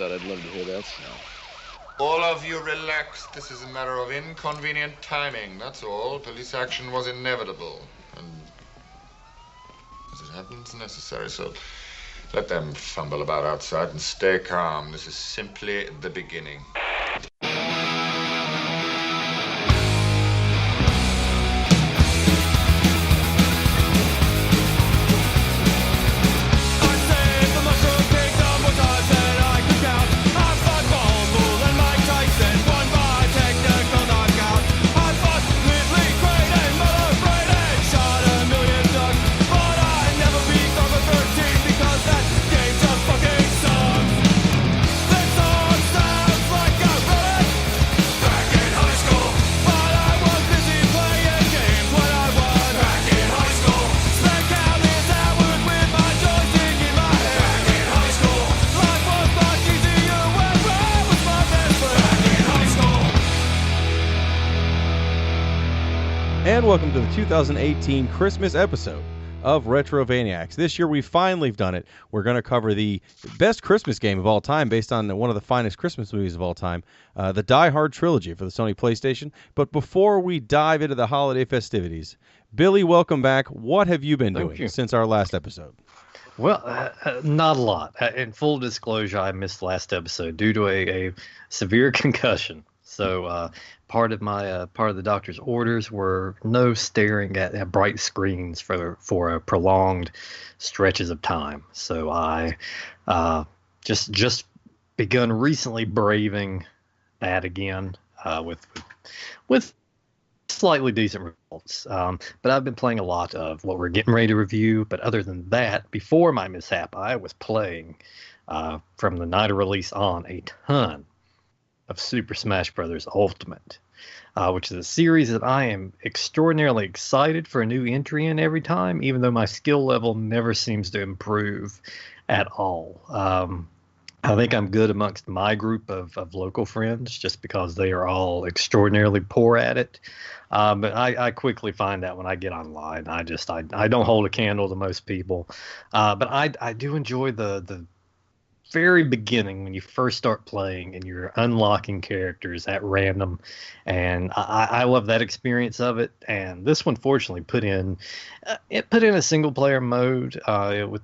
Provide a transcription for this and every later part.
I'd love to hear that sound. All of you relax. This is a matter of inconvenient timing, that's all. Police action was inevitable. And as it happens, necessary. So let them fumble about outside and stay calm. This is simply the beginning. And welcome to the 2018 Christmas episode of Retrovaniacs. This year we finally have done it. We're going to cover the best Christmas game of all time based on one of the finest Christmas movies of all time, the Hard Trilogy for the Sony PlayStation. But before we dive into the holiday festivities, Billy, welcome back. What have you been doing since our last episode? Well, not a lot. In full disclosure, I missed last episode due to a severe concussion. So part of the doctor's orders were no staring at bright screens for prolonged stretches of time. So I just begun recently braving that again with slightly decent results. But I've been playing a lot of what we're getting ready to review. But other than that, before my mishap, I was playing from the night of release on a ton of Super Smash Bros. Ultimate, which is a series that I am extraordinarily excited for a new entry in every time, even though my skill level never seems to improve at all. I think I'm good amongst my group of local friends just because they are all extraordinarily poor at it. But I quickly find out when I get online, I don't hold a candle to most people. But I do enjoy the very beginning when you first start playing and you're unlocking characters at random, and I love that experience of it. And this one fortunately put in a single player mode with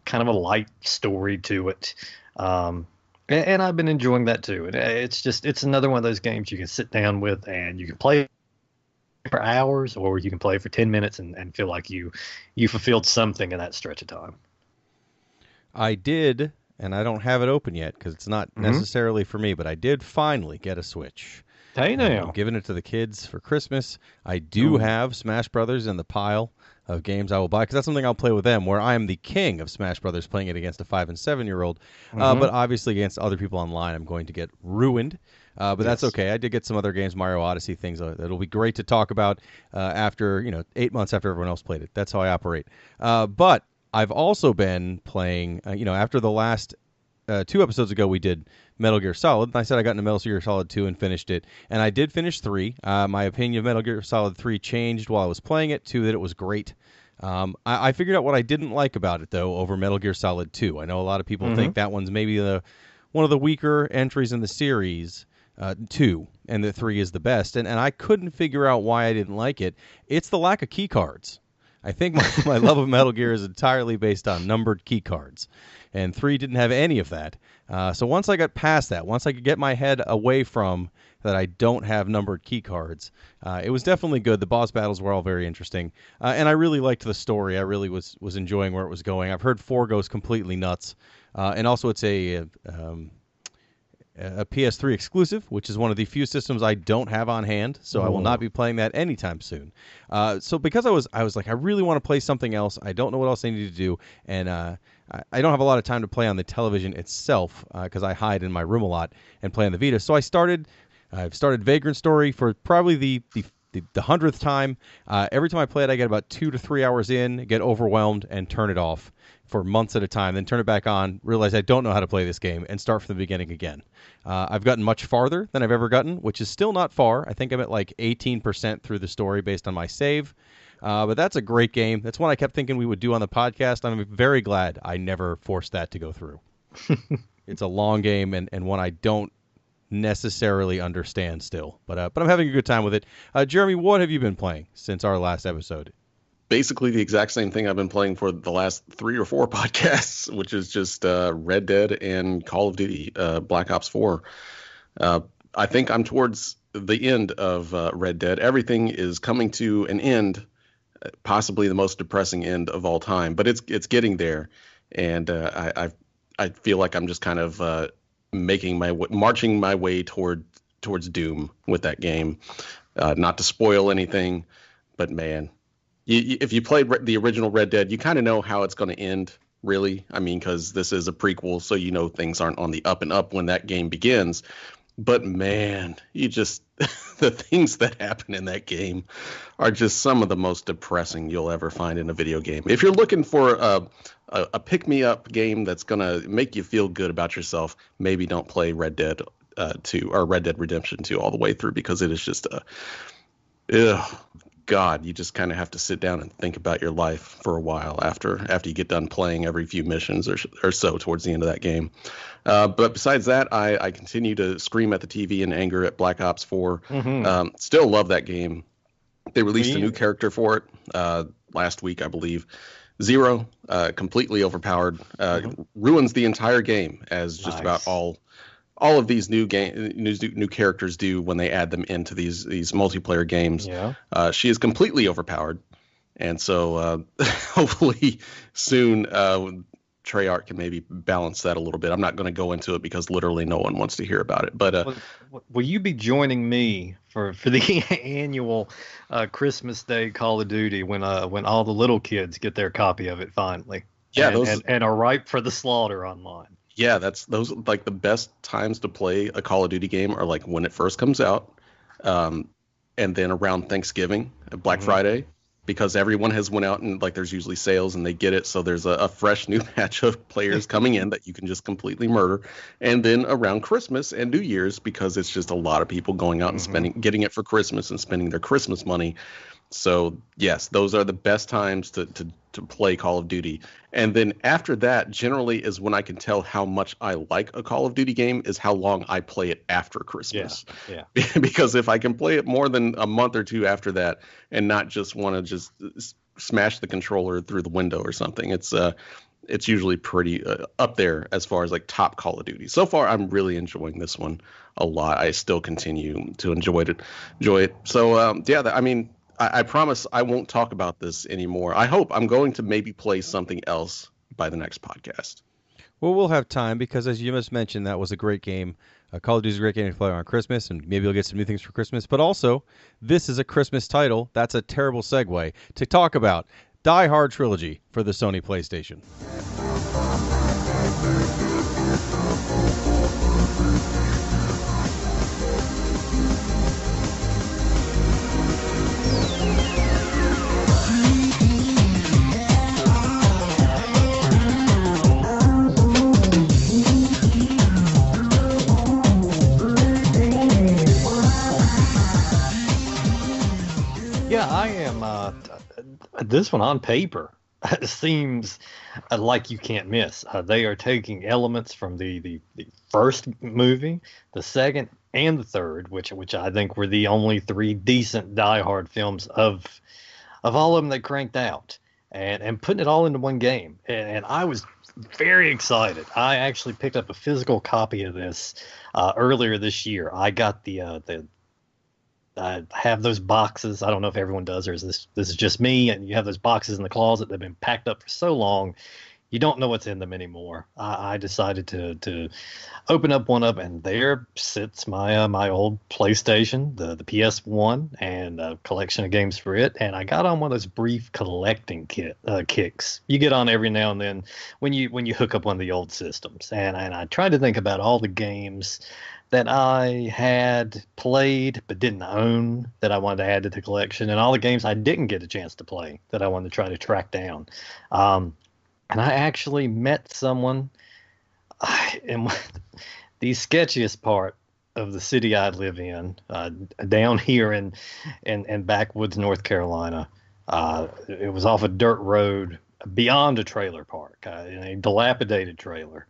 kind of a light story to it, and I've been enjoying that too. And it's another one of those games you can sit down with and you can play for hours, or you can play for 10 minutes and feel like you fulfilled something in that stretch of time. I did. And I don't have it open yet because it's not necessarily for me, but I did finally get a Switch. Hey now. I'm giving it to the kids for Christmas. I do have Smash Brothers in the pile of games I will buy because that's something I'll play with them, where I am the king of Smash Brothers playing it against a 5- and 7-year-old. But obviously against other people online, I'm going to get ruined. But that's okay. I did get some other games, Mario Odyssey, things that'll be great to talk about after 8 months after everyone else played it. That's how I operate. But I've also been playing, after the last 2 episodes ago, we did Metal Gear Solid. And I said I got into Metal Gear Solid 2 and finished it. And I did finish 3. My opinion of Metal Gear Solid 3 changed while I was playing it to that it was great. I figured out what I didn't like about it, though, over Metal Gear Solid 2. I know a lot of people think that one's maybe one of the weaker entries in the series, 2, and that 3 is the best. And I couldn't figure out why I didn't like it. It's the lack of key cards. I think my love of Metal Gear is entirely based on numbered key cards, and 3 didn't have any of that. So once I got past that, once I could get my head away from that I don't have numbered key cards, it was definitely good. The boss battles were all very interesting, and I really liked the story. I really was enjoying where it was going. I've heard 4 goes completely nuts, and also it's a PS3 exclusive, which is one of the few systems I don't have on hand, so I will not be playing that anytime soon. So because I was like, I really want to play something else. I don't know what else I need to do, and I don't have a lot of time to play on the television itself because I hide in my room a lot and play on the Vita. So I started I've started Vagrant Story for probably the 100th time. Every time I play it, I get about 2 to 3 hours in, get overwhelmed, and turn it off for months at a time, then turn it back on, realize I don't know how to play this game, and start from the beginning again. I've gotten much farther than I've ever gotten, which is still not far. I think I'm at like 18% through the story based on my save. But that's a great game. That's one I kept thinking we would do on the podcast. I'm very glad I never forced that to go through. It's a long game and one I don't necessarily understand still. But I'm having a good time with it. Jeremy, what have you been playing since our last episode? Basically the exact same thing I've been playing for the last 3 or 4 podcasts, which is just Red Dead and Call of Duty, Black Ops 4. I think I'm towards the end of Red Dead. Everything is coming to an end, possibly the most depressing end of all time, but it's getting there, and I feel like I'm just kind of marching my way towards doom with that game. Not to spoil anything, but man. If you played the original Red Dead, you kind of know how it's going to end, really. I mean, because this is a prequel, so you know things aren't on the up and up when that game begins. But man, the things that happen in that game are just some of the most depressing you'll ever find in a video game. If you're looking for a pick-me-up game that's going to make you feel good about yourself, maybe don't play Red Dead 2 or Red Dead Redemption 2 all the way through, because it is just God, you just kind of have to sit down and think about your life for a while after you get done playing every few missions or so towards the end of that game. But besides that, I continue to scream at the TV in anger at Black Ops 4. Mm-hmm. Still love that game. They released a new character for it last week, I believe. Zero, completely overpowered, ruins the entire game, as just about all of these new characters do when they add them into these multiplayer games. Yeah. She is completely overpowered, and so hopefully soon Treyarch can maybe balance that a little bit. I'm not going to go into it because literally no one wants to hear about it. But will you be joining me for the annual Christmas Day Call of Duty when all the little kids get their copy of it finally? Yeah, and are ripe for the slaughter online. Yeah, those like the best times to play a Call of Duty game are like when it first comes out, and then around Thanksgiving, Black Friday, because everyone has went out and like there's usually sales and they get it, so there's a fresh new batch of players coming in that you can just completely murder, and then around Christmas and New Year's, because it's just a lot of people going out and getting it for Christmas and spending their Christmas money. So yes, those are the best times to play Call of Duty. And then after that, generally is when I can tell how much I like a Call of Duty game is how long I play it after Christmas. Yeah. Because if I can play it more than a month or two after that and not just want to just smash the controller through the window or something, it's usually pretty up there as far as like top Call of Duty. So far, I'm really enjoying this one a lot. I still continue to enjoy it. So I promise I won't talk about this anymore. I hope I'm going to maybe play something else by the next podcast. Well, we'll have time because, as you just mentioned, that was a great game. Call of Duty is a great game to play on Christmas, and maybe you'll get some new things for Christmas. But also, this is a Christmas title. That's a terrible segue to talk about Die Hard Trilogy for the Sony PlayStation. Yeah, I am. This one on paper seems like you can't miss. They are taking elements from the first movie, the second, and the third, which I think were the only 3 decent Die Hard films of all of them they cranked out, and putting it all into one game. And I was very excited. I actually picked up a physical copy of this earlier this year. I got I have those boxes. I don't know if everyone does, or is this is just me? And you have those boxes in the closet that have been packed up for so long, you don't know what's in them anymore. I decided to open up one up, and there sits my old PlayStation, the PS1, and a collection of games for it. And I got on one of those brief collecting kicks you get on every now and then when you hook up one of the old systems. And I tried to think about all the games that I had played but didn't own that I wanted to add to the collection, and all the games I didn't get a chance to play that I wanted to try to track down. And I actually met someone in the sketchiest part of the city I live in, down here in backwoods North Carolina. It was off a dirt road beyond a trailer park, in a dilapidated trailer.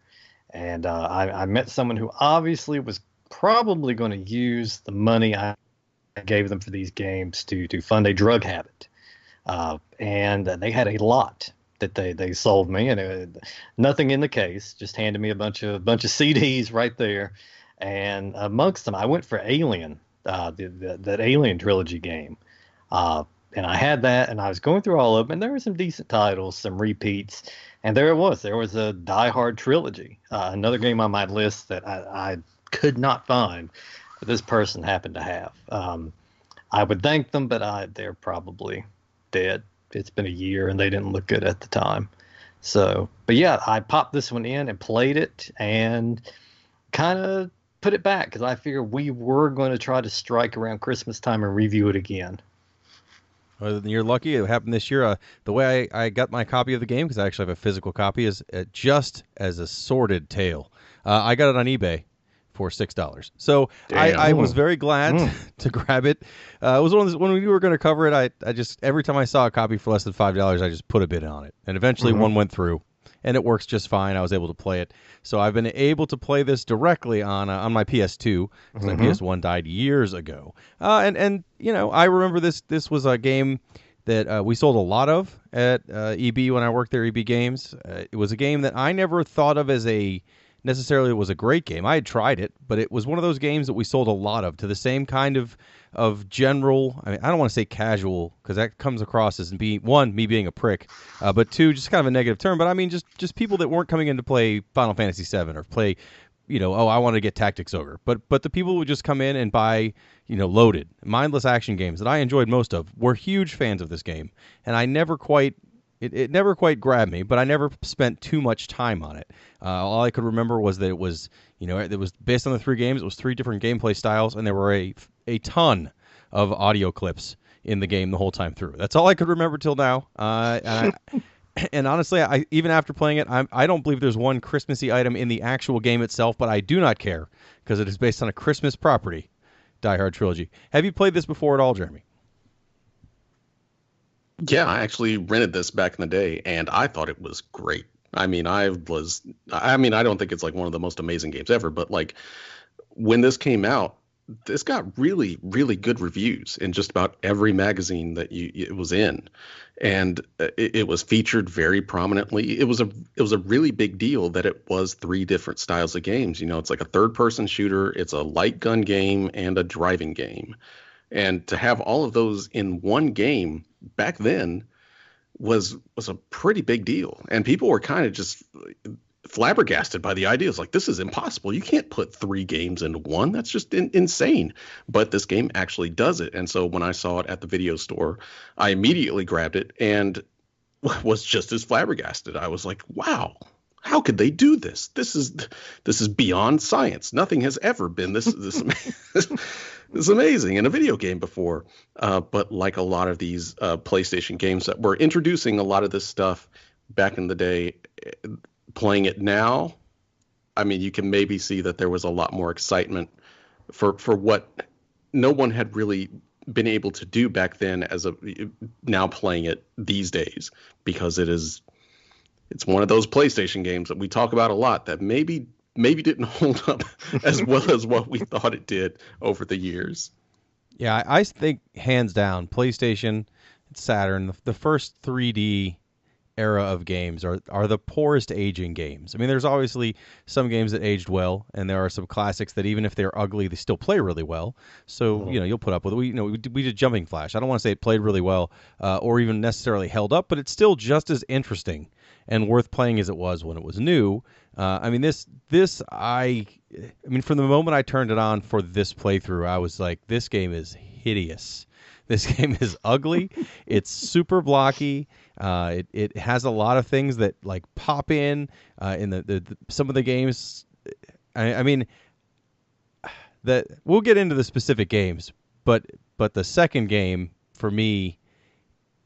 And I met someone who obviously was probably going to use the money I gave them for these games to fund a drug habit. And they had a lot that they sold me, and nothing in the case, just handed me a bunch of CDs right there. And amongst them, I went for Alien, that Alien trilogy game. And I had that, and I was going through all of them, and there were some decent titles, some repeats. And there it was. There was a Hard Trilogy, another game on my list that I could not find, but this person happened to have. I would thank them, but they're probably dead. It's been a year, and they didn't look good at the time. So, but yeah, I popped this one in and played it, and kind of put it back because I figured we were going to try to strike around Christmas time and review it again. Well, you're lucky. It happened this year. The way I got my copy of the game, because I actually have a physical copy, is just as a sordid tale. I got it on eBay for $6. So I was very glad to grab it. It was one of those, when we were going to cover it, I just, every time I saw a copy for less than $5, I just put a bid on it. And eventually one went through, and it works just fine. I was able to play it. So I've been able to play this directly on my PS2, because my PS1 died years ago. And you know, I remember this was a game that we sold a lot of at EB when I worked there, EB Games. It was a game that I never thought of as necessarily was a great game. I had tried it, but it was one of those games that we sold a lot of, to the same kind of general, I mean, I don't want to say casual, because that comes across as me being a prick, but two, just kind of a negative term, but I mean just people that weren't coming in to play Final Fantasy VII or play, you know, I want to get Tactics Ogre, but the people who would just come in and buy, you know, loaded, mindless action games that I enjoyed most of, were huge fans of this game, and I never quite It never quite grabbed me, but I never spent too much time on it. All I could remember was that it was, you know, it was based on the 3 games. It was 3 different gameplay styles, and there were a ton of audio clips in the game the whole time through. That's all I could remember till now. And honestly, even after playing it, I don't believe there's one Christmassy item in the actual game itself, but I do not care, because it is based on a Christmas property, Die Hard Trilogy. Have you played this before at all, Jeremy? Yeah, I actually rented this back in the day, and I thought it was great. I mean, I don't think it's like one of the most amazing games ever, but like when this came out, this got really, really good reviews in just about every magazine that it was in, and it was featured very prominently. It was a really big deal that it was 3 different styles of games. You know, it's like a third-person shooter, it's a light gun game, and a driving game. And to have all of those in one game back then was a pretty big deal. And people were kind of just flabbergasted by the idea. It's like, this is impossible. You can't put 3 games into one. That's just insane. But this game actually does it. And so when I saw it at the video store, I immediately grabbed it and was just as flabbergasted. I was like, wow. How could they do this? This is beyond science. Nothing has ever been this this amazing in a video game before. But like a lot of these PlayStation games that were introducing a lot of this stuff back in the day, playing it now, I mean, you can maybe see that there was a lot more excitement for what no one had really been able to do back then now playing it these days, because it's one of those PlayStation games that we talk about a lot that maybe didn't hold up as well as what we thought it did over the years. Yeah, I think hands down, PlayStation, Saturn, the first 3D era of games are the poorest aging games. I mean, there's obviously some games that aged well, and there are some classics that even if they're ugly, they still play really well. So, you know, you'll put up with it. We did Jumping Flash. I don't want to say it played really well or even necessarily held up, but it's still just as interesting and worth playing as it was when it was new. I mean, I mean, from the moment I turned it on for this playthrough, I was like, this game is hideous. This game is ugly. It's super blocky. It has a lot of things that like pop in the some of the games. I mean, that we'll get into the specific games, but the second game for me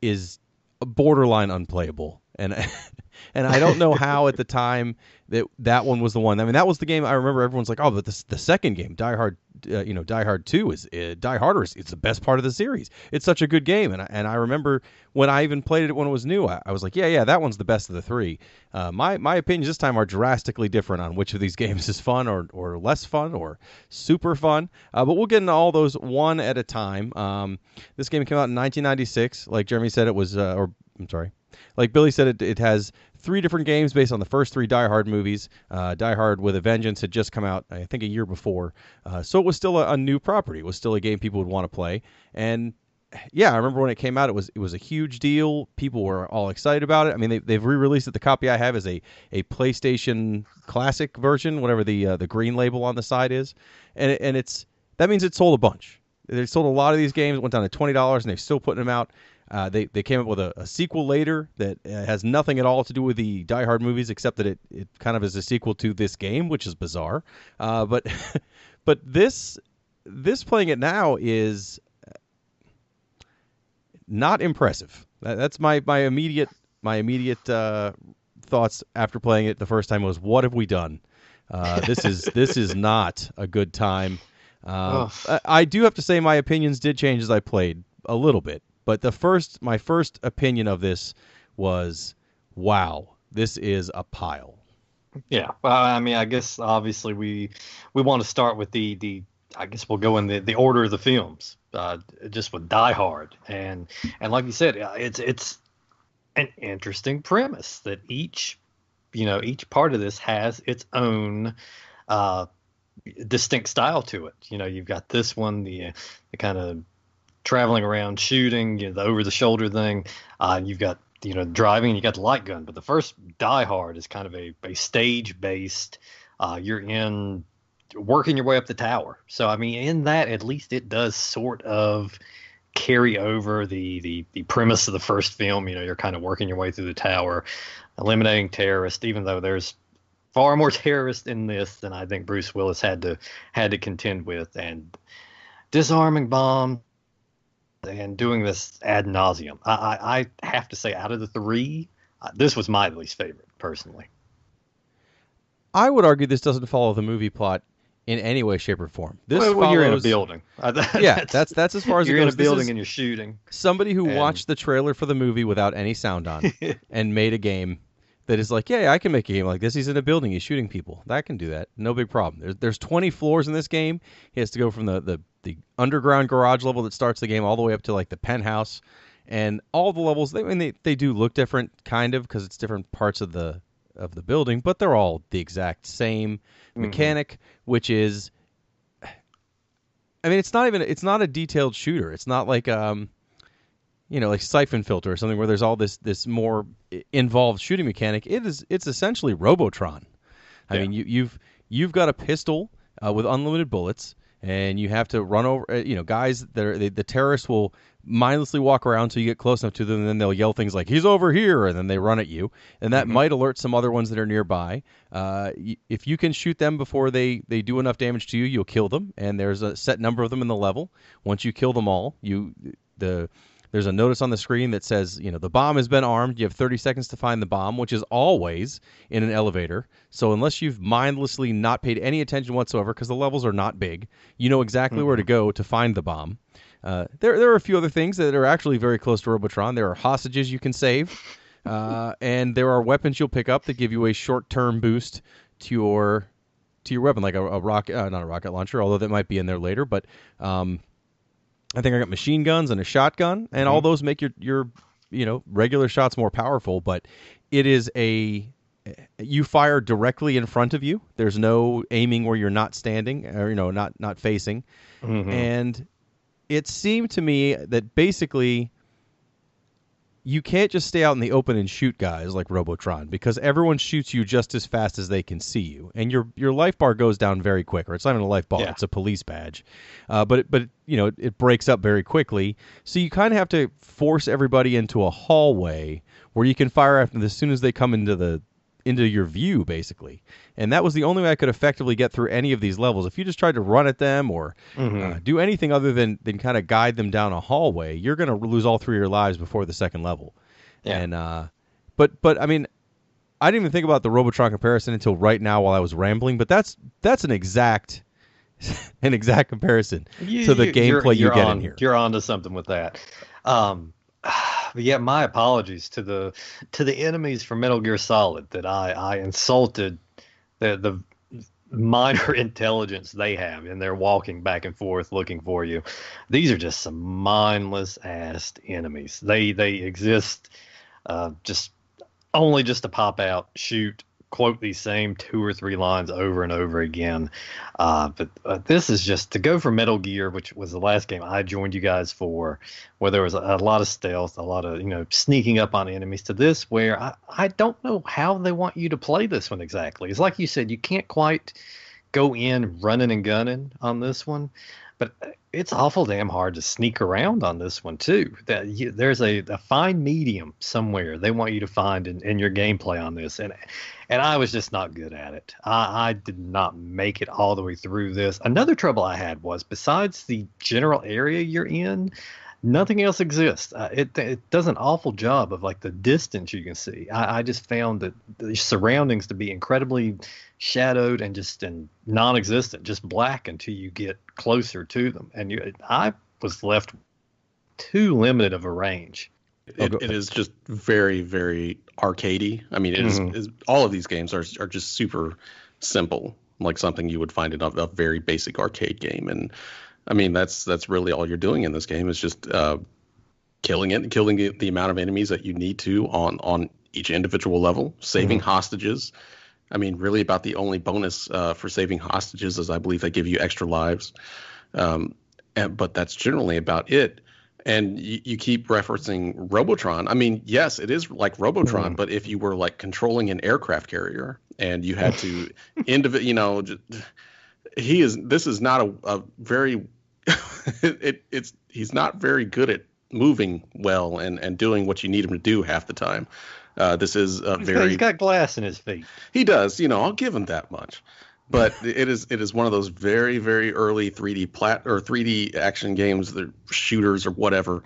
is borderline unplayable, and and I don't know how at the time that one was the one. I mean, that was the game I remember everyone's like, oh, but the second game, Die Hard, Die Hard 2 is Die Harder. It's the best part of the series. It's such a good game, and I remember when I even played it when it was new, I was like, yeah, that one's the best of the three. My opinions this time are drastically different on which of these games is fun or less fun or super fun. But we'll get into all those one at a time. This game came out in 1996. Like Jeremy said, it was, like Billy said, it has 3 different games based on the first 3 Die Hard movies. Die Hard with a Vengeance had just come out, I think, a year before. So it was still a new property. It was still a game people would want to play. And yeah, I remember when it came out, it was a huge deal. People were all excited about it. I mean, they've re-released it. The copy I have is a PlayStation Classic version, whatever the green label on the side is. And that means it sold a bunch. They sold a lot of these games. It went down to $20, and they're still putting them out. They came up with a sequel later that has nothing at all to do with the Die Hard movies, except that it kind of is a sequel to this game, which is bizarre. But this playing it now is not impressive. That's my immediate thoughts after playing it the first time was, what have we done? This is not a good time. I do have to say my opinions did change as I played a little bit. But my first opinion of this was, wow, this is a pile. Yeah, well, I mean, I guess obviously we want to start with the I guess we'll go in the order of the films, just with Die Hard, and like you said, it's an interesting premise that each part of this has its own distinct style to it. You've got this one, the kind of traveling around shooting, the over-the-shoulder thing. You've got driving, and you got the light gun. But the first Die Hard is kind of a stage-based. You're in working your way up the tower. So I mean, in that, at least it does sort of carry over the premise of the first film. You're kind of working your way through the tower, eliminating terrorists. Even though there's far more terrorists in this than I think Bruce Willis had to contend with, and disarming bombs. And doing this ad nauseum. I have to say, out of the 3, this was my least favorite, personally. I would argue this doesn't follow the movie plot in any way, shape, or form. You're in a building. Yeah, that's as far as you're it goes. In a building and you're shooting. Somebody who watched the trailer for the movie without any sound on and made a game that is like, yeah, I can make a game like this. He's in a building. He's shooting people. I can do that. No big problem. There's 20 floors in this game. He has to go from the underground garage level that starts the game all the way up to like the penthouse, and all the levels. They do look different, kind of, because it's different parts of the building, but they're all the exact same mechanic, which is, I mean, it's not a detailed shooter. It's not like like Siphon Filter or something where there's all this more involved shooting mechanic. It's essentially Robotron. I mean, you've got a pistol with unlimited bullets, and you have to run over. Guys that the terrorists will mindlessly walk around until you get close enough to them, and then they'll yell things like "He's over here," and then they run at you, and that might alert some other ones that are nearby. If you can shoot them before they do enough damage to you, you'll kill them, and there's a set number of them in the level. Once you kill them all, there's a notice on the screen that says, the bomb has been armed. You have 30 seconds to find the bomb, which is always in an elevator. So unless you've mindlessly not paid any attention whatsoever, because the levels are not big, you know exactly where to go to find the bomb. There are a few other things that are actually very close to Robotron. There are hostages you can save, and there are weapons you'll pick up that give you a short-term boost to your weapon, like a rocket, not a rocket launcher, although that might be in there later, but I think I got machine guns and a shotgun, and all those make your regular shots more powerful. But it is you fire directly in front of you. There's no aiming where you're not standing or not facing. And it seemed to me that basically you can't just stay out in the open and shoot guys like Robotron, because everyone shoots you just as fast as they can see you, and your life bar goes down very quick. Or it's not even a life bar; it's a police badge. But it breaks up very quickly. So you kind of have to force everybody into a hallway where you can fire at them as soon as they come into your view, basically. And that was the only way I could effectively get through any of these levels. If you just tried to run at them or do anything other than kind of guide them down a hallway, you're going to lose all 3 of your lives before the second level. Yeah. And but I mean, I didn't even think about the Robotron comparison until right now while I was rambling. But that's an exact comparison to the gameplay you get in here. You're onto something with that. But yeah, my apologies to the enemies from Metal Gear Solid that I insulted the minor intelligence they have, and they're walking back and forth looking for you. These are just some mindless ass enemies. They exist just to pop out, shoot, quote these same 2 or 3 lines over and over again. But this is just to go for Metal Gear, which was the last game I joined you guys for, where there was a lot of stealth, a lot of sneaking up on enemies, to this where I don't know how they want you to play this one exactly. It's like you said, you can't quite go in running and gunning on this one, but it's awful damn hard to sneak around on this one too. There's a fine medium somewhere they want you to find in your gameplay on this, and I was just not good at it. I did not make it all the way through this. Another trouble I had was, besides the general area you're in, nothing else exists. It does an awful job of like the distance you can see. I just found that the surroundings to be incredibly shadowed and non-existent, just black until you get closer to them. And I was left too limited of a range. It is just very, very arcadey. I mean, it is all of these games are just super simple, like something you would find in a very basic arcade game. And I mean, that's really all you're doing in this game is just killing the amount of enemies that you need to on each individual level, saving hostages. I mean, really about the only bonus for saving hostages is I believe they give you extra lives. But that's generally about it. And you keep referencing Robotron. I mean, yes, it is like Robotron, but if you were like controlling an aircraft carrier and you had to this is not a very he's not very good at moving well and doing what you need him to do half the time. This is he's got glass in his feet. He does, I'll give him that much. But it is one of those very, very early 3D action games, the shooters or whatever,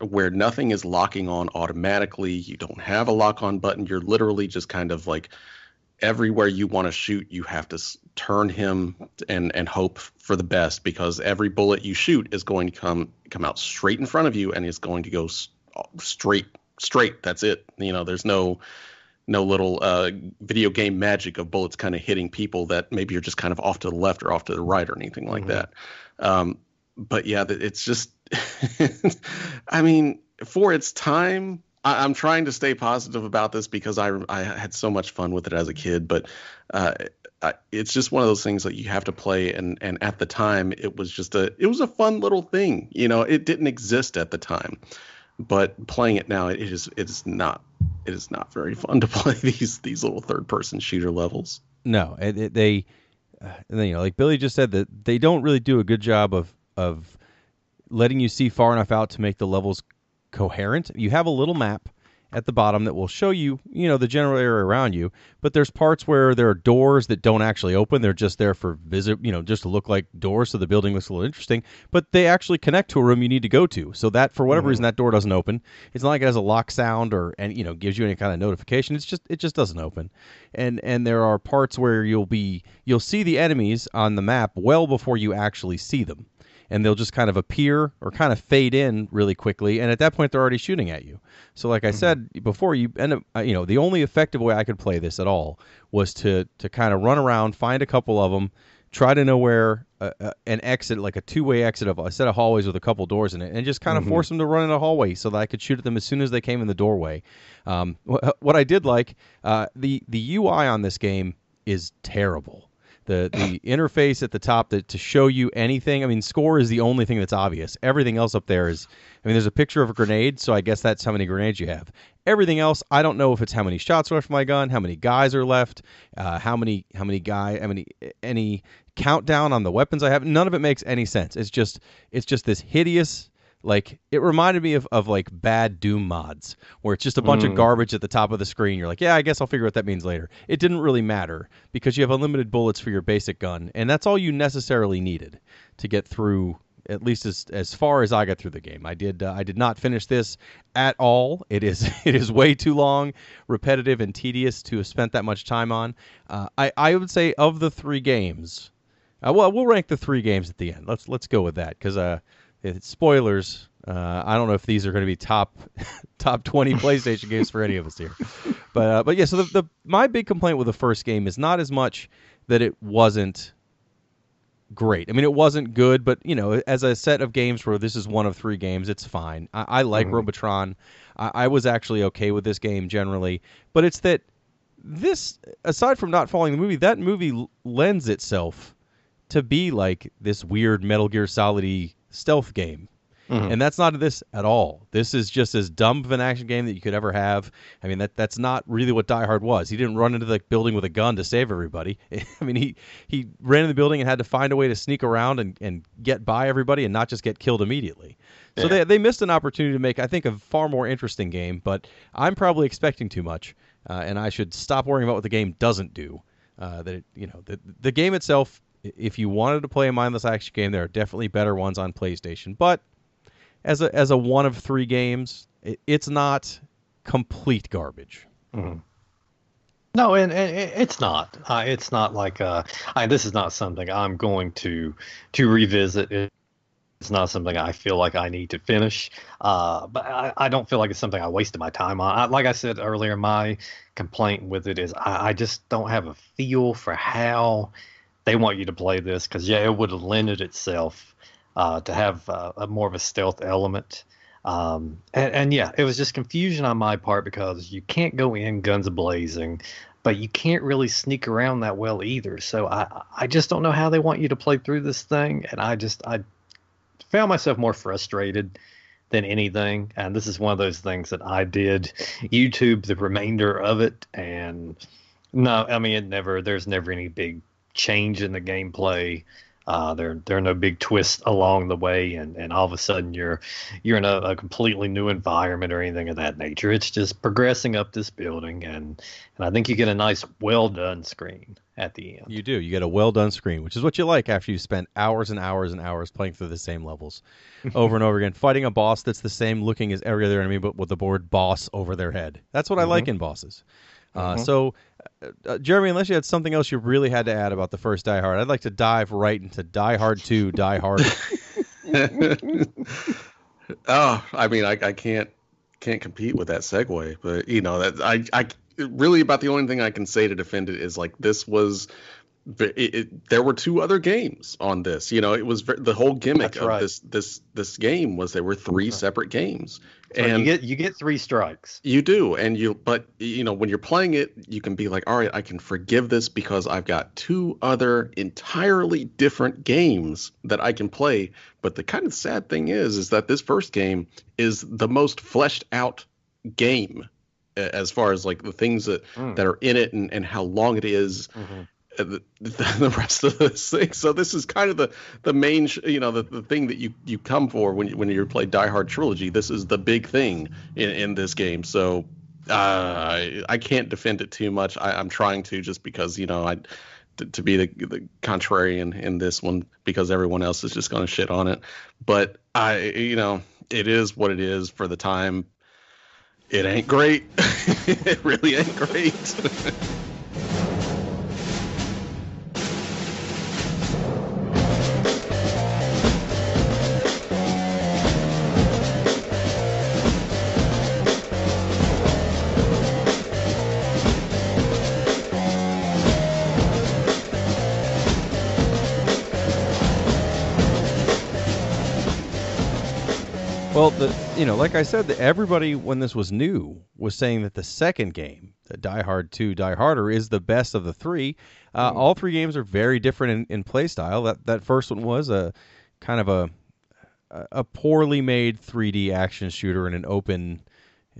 where nothing is locking on automatically. You don't have a lock on button. You're literally just kind of like everywhere you want to shoot, you have to turn him and hope for the best, because every bullet you shoot is going to come out straight in front of you and it's going to go straight. That's it. There's no little video game magic of bullets kind of hitting people that maybe you're just kind of off to the left or off to the right or anything like that. But yeah, it's just, I mean, for its time, I'm trying to stay positive about this because I had so much fun with it as a kid, but it's just one of those things that you have to play. And at the time it was a fun little thing. It didn't exist at the time, but playing it now, it is not very fun to play these little third person shooter levels. No, they like Billy just said, that they don't really do a good job of letting you see far enough out to make the levels coherent. You have a little map at the bottom that will show you, the general area around you, but there's parts where there are doors that don't actually open. They're just there for just to look like doors, so the building looks a little interesting, but they actually connect to a room you need to go to. So that, for whatever reason, that door doesn't open. It's not like it has a lock sound gives you any kind of notification. It just doesn't open. And there are parts where you'll see the enemies on the map well before you actually see them. And they'll just kind of appear or kind of fade in really quickly, and at that point they're already shooting at you. So like I said before, you end up, the only effective way I could play this at all was to kind of run around, find a couple of them, try to know where an exit, like a two-way exit of a set of hallways with a couple doors in it, and just kind of force them to run in a hallway so that I could shoot at them as soon as they came in the doorway. What I did like, the UI on this game is terrible. the interface at the top to show you anything. I mean, score is the only thing that's obvious. Everything else up there is, I mean, there's a picture of a grenade, so I guess that's how many grenades you have. Everything else, I don't know if it's how many shots left from my gun, how many guys are left, any countdown on the weapons I have. None of it makes any sense. It's just this hideous. Like, it reminded me of like bad Doom mods, where it's just a bunch of garbage at the top of the screen. You're like, yeah, I guess I'll figure what that means later. It didn't really matter because you have unlimited bullets for your basic gun, and that's all you necessarily needed to get through, at least as far as I got through the game. I did not finish this at all. It is way too long, repetitive, and tedious to have spent that much time on. I would say of the 3 games, well, we'll rank the 3 games at the end. Let's go with that because it's spoilers. I don't know if these are going to be top 20 PlayStation games for any of us here, but yeah. So my big complaint with the first game is not as much that it wasn't great. I mean, it wasn't good, but as a set of games where this is one of 3 games, it's fine. I like Robotron. I was actually okay with this game generally, but it's that this, aside from not following the movie, that movie lends itself to be like this weird Metal Gear Solid-y stealth game. And that's not this at all. This is just as dumb of an action game that you could ever have. I mean, that's not really what Die Hard was. He didn't run into the building with a gun to save everybody. I mean, he ran in the building and had to find a way to sneak around and get by everybody and not just get killed immediately. So they missed an opportunity to make, I think, a far more interesting game, but I'm probably expecting too much, and I should stop worrying about what the game doesn't do. The game itself, if you wanted to play a mindless action game, there are definitely better ones on PlayStation, but as a one of 3 games, it's not complete garbage. No, and it's not. It's not like this is not something I'm going to revisit. It's not something I feel like I need to finish. But I don't feel like it's something I wasted my time on. Like I said earlier, my complaint with it is I just don't have a feel for how they want you to play this, because it would have lended itself to have a more of a stealth element. And it was just confusion on my part, because you can't go in guns a-blazing, but you can't really sneak around that well either. So I just don't know how they want you to play through this thing, and I found myself more frustrated than anything. And this is one of those things that I did YouTube the remainder of it, and no, I mean, there's never any big change in the gameplay. There are no big twists along the way, and all of a sudden you're in a completely new environment or anything of that nature. It's just progressing up this building, and I think you get a nice well done screen at the end. You do. You get a well done screen, which is what you like after you spend hours and hours and hours playing through the same levels over and over again, fighting a boss that's the same looking as every other enemy, but with the word boss over their head. That's what I like in bosses. So, Jeremy, unless you had something else you really had to add about the first Die Hard, I'd like to dive right into Die Hard 2, Die Hard. I mean, I can't compete with that segue, but that I really, about the only thing I can say to defend it is, like, this was. There were 2 other games on this. It was the whole gimmick of this game was there were 3 separate games, so and you get 3 strikes. You do, but when you're playing it, you can be like, all right, I can forgive this because I've got 2 other entirely different games that I can play. But the kind of sad thing is that this first game is the most fleshed out game as far as like the things that are in it and how long it is. The rest of this thing. So this is kind of the main, the thing that you come for when you play Die Hard Trilogy. This is the big thing in this game. So I can't defend it too much. I'm trying to, just because to be the contrarian in this one, because everyone else is just going to shit on it. But it is what it is for the time. It ain't great. It really ain't great. Well, like I said, everybody when this was new was saying that the second game, Die Hard 2, Die Harder is the best of the three. All three games are very different in play style. That first one was a kind of a poorly made 3D action shooter in an open,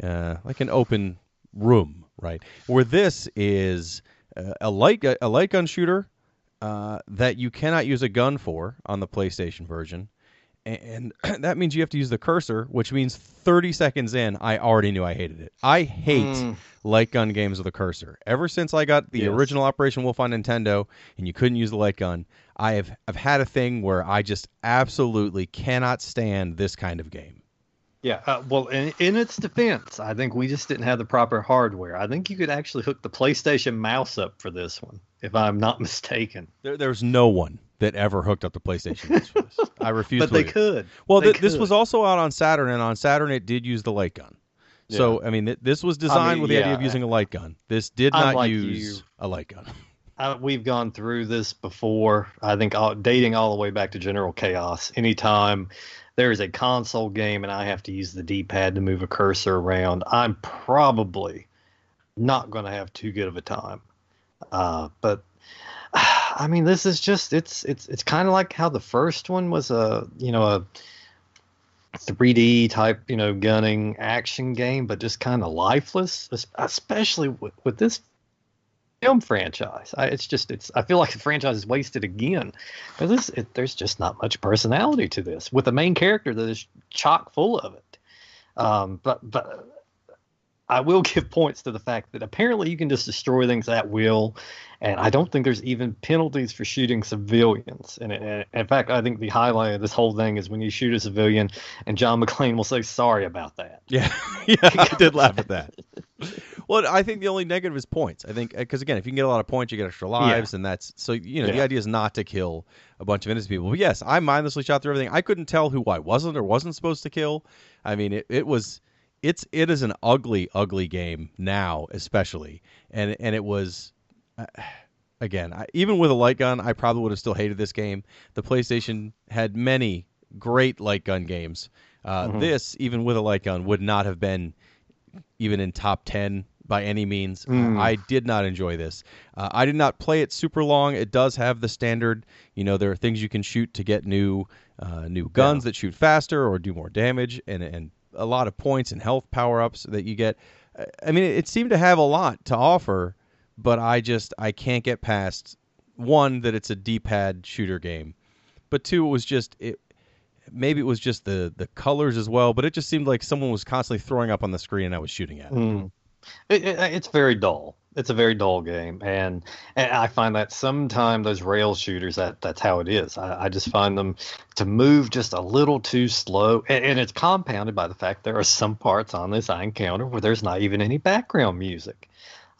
like an open room, right? Where this is a light gun shooter that you cannot use a gun for on the PlayStation version. And that means you have to use the cursor, which means 30 seconds in, I already knew I hated it. I hate light gun games with a cursor. Ever since I got the original Operation Wolf on Nintendo and you couldn't use the light gun, I've had a thing where I just absolutely cannot stand this kind of game. Yeah, well, in its defense, I think we just didn't have the proper hardware. I think you could actually hook the PlayStation mouse up for this one, if I'm not mistaken. There's no one that ever hooked up the PlayStation mouse for this. I refuse to believe believe it. But they could. Well, this was also out on Saturn, and on Saturn it did use the light gun. Yeah. So, I mean, this was designed with the idea of using a light gun. This did not use a light gun. We've gone through this before. I think dating all the way back to General Chaos. Anytime there is a console game and I have to use the D-pad to move a cursor around, I'm probably not going to have too good of a time. But I mean, this is just it's kind of like how the first one was a 3D type gunning action game, but just kind of lifeless, especially with this film franchise. I feel like the franchise is wasted again. There's just not much personality to this, with a main character that is chock full of it. But I will give points to the fact that apparently you can just destroy things at will, and I don't think there's even penalties for shooting civilians. And in fact, I think the highlight of this whole thing is when you shoot a civilian, and John McClane will say sorry about that. Yeah, I did laugh at that. Well, I think the only negative is points. I think because again, if you can get a lot of points, you get extra lives, and that's so the idea is not to kill a bunch of innocent people. But yes, I mindlessly shot through everything. I couldn't tell who I wasn't or wasn't supposed to kill. I mean, it is an ugly, ugly game now, especially, and it was. Again, even with a light gun, I probably would have still hated this game. The PlayStation had many great light gun games. This, even with a light gun, would not have been even in top 10 by any means. I did not enjoy this. I did not play it super long. It does have the standard, there are things you can shoot to get new guns that shoot faster or do more damage, and a lot of points and health power-ups that you get. I mean, it seemed to have a lot to offer, but I can't get past, one, that it's a D-pad shooter game, but two, maybe it was just the colors as well, but it just seemed like someone was constantly throwing up on the screen and I was shooting at it. It's very dull. It's a very dull game, and I find that sometimes those rail shooters, that's how it is. I just find them to move just a little too slow, and it's compounded by the fact there are some parts on this I encounter where there's not even any background music.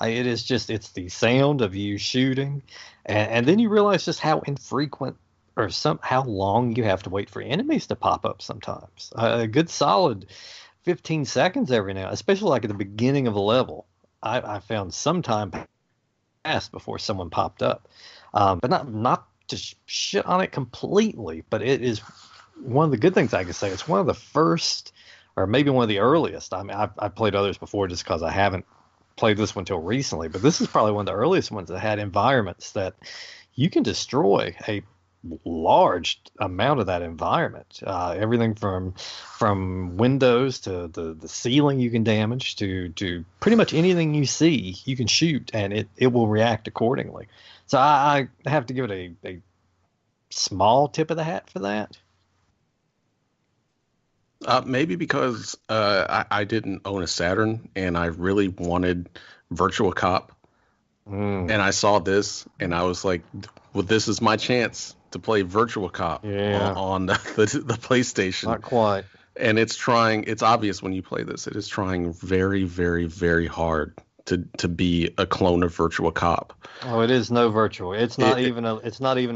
It's the sound of you shooting, and then you realize just how infrequent or how long you have to wait for enemies to pop up sometimes. A good solid 15 seconds every now, especially like at the beginning of a level. I found some time passed before someone popped up. But not to shit on it completely, but it is one of the good things I can say. It's one of the first, or maybe one of the earliest. I mean, I've played others before just because I haven't played this one until recently, but this is probably one of the earliest ones that had environments that you can destroy a large amount of that environment. Everything from windows to the ceiling you can damage to pretty much anything you see you can shoot, and it will react accordingly. So I have to give it a small tip of the hat for that. Maybe because I didn't own a Saturn and I really wanted Virtua Cop. And I saw this and I was like, well, this is my chance to play Virtua Cop on the PlayStation. Not quite. And it's obvious when you play this, it is trying very, very, very hard to be a clone of Virtua Cop. Oh, it is no Virtua. It's not even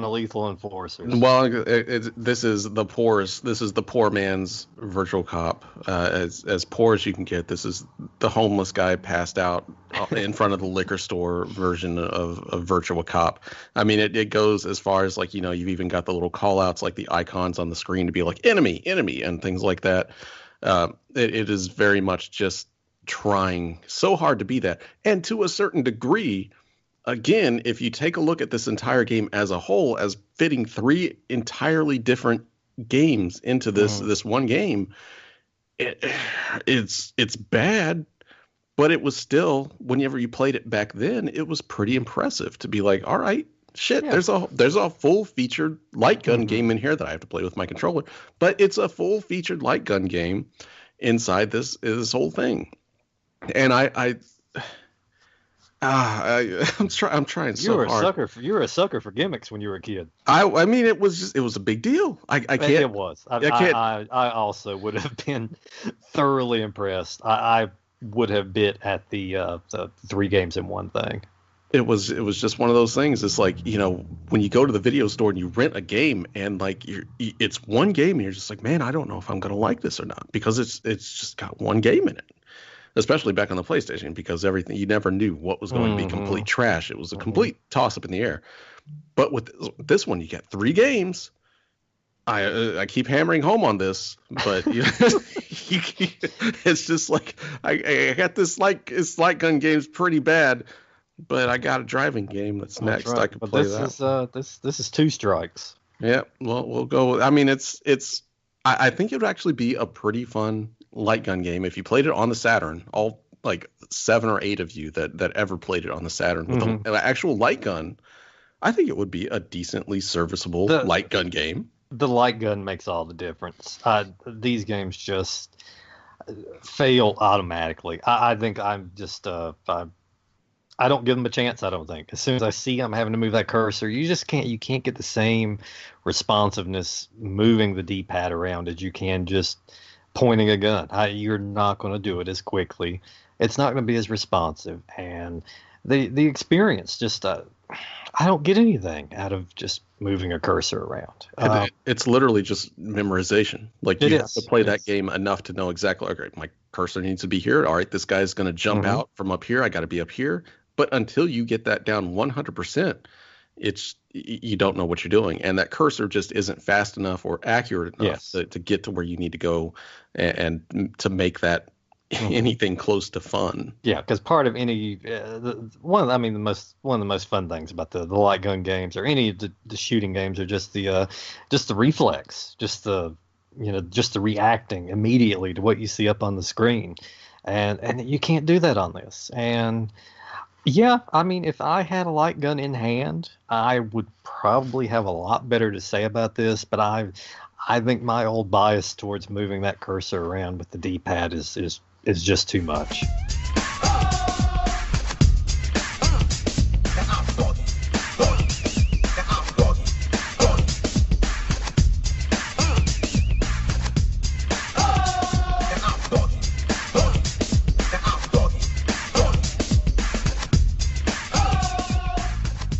a Lethal Enforcer. Well, this is the poor man's Virtua Cop. As poor as you can get. This is the homeless guy passed out in front of the liquor store version of Virtua Cop. I mean, it goes as far as like, you've even got the little call outs, like the icons on the screen to be like enemy, and things like that. It is very much just trying so hard to be that. And to a certain degree, again, if you take a look at this entire game as a whole, as fitting 3 entirely different games into this one game, it's bad, but it was still, whenever you played it back then, it was pretty impressive to be like, all right, shit, there's a full featured light gun game in here that I have to play with my controller, but it's a full featured light gun game inside this whole thing. And I'm trying so hard. You were a sucker for gimmicks when you were a kid. I mean, it was a big deal. I can't. It was. I also would have been thoroughly impressed. I would have bit at the 3 games in one thing. It was just one of those things. It's like, when you go to the video store and you rent a game and like it's one game and you're just like, man, I don't know if I'm gonna like this or not, because it's just got one game in it. Especially back on the PlayStation, because everything, you never knew what was going to be complete trash. It was a complete toss up in the air. But with this one, you get 3 games. I keep hammering home on this, but it's just like I got this light gun game's pretty bad, but I got a driving game that's next. Right. I can play that. This is 2 strikes. Yeah, well, we'll go. I mean, I think it would actually be a pretty fun light gun game if you played it on the Saturn. All like 7 or 8 of you that ever played it on the Saturn with an actual light gun, I think it would be a decently serviceable light gun game. The light gun makes all the difference. These games just fail automatically. I think I'm just I don't give them a chance. I don't think. As soon as I see I'm having to move that cursor, you can't get the same responsiveness moving the D-pad around as you can just pointing a gun. You're not going to do it as quickly. It's not going to be as responsive, and the experience just I don't get anything out of just moving a cursor around. It's literally just memorization. Like you have to play that game enough to know exactly, okay, my cursor needs to be here. All right, this guy's going to jump out from up here. I got to be up here. But until you get that down 100%, you don't know what you're doing, and that cursor just isn't fast enough or accurate enough to get to where you need to go and to make that anything close to fun. Yeah, because part of any one of the most fun things about the light gun games or any of the shooting games are just the reflex, just the reacting immediately to what you see up on the screen, and you can't do that on this. And yeah, I mean, if I had a light gun in hand, I would probably have a lot better to say about this, but I think my old bias towards moving that cursor around with the D-pad is just too much.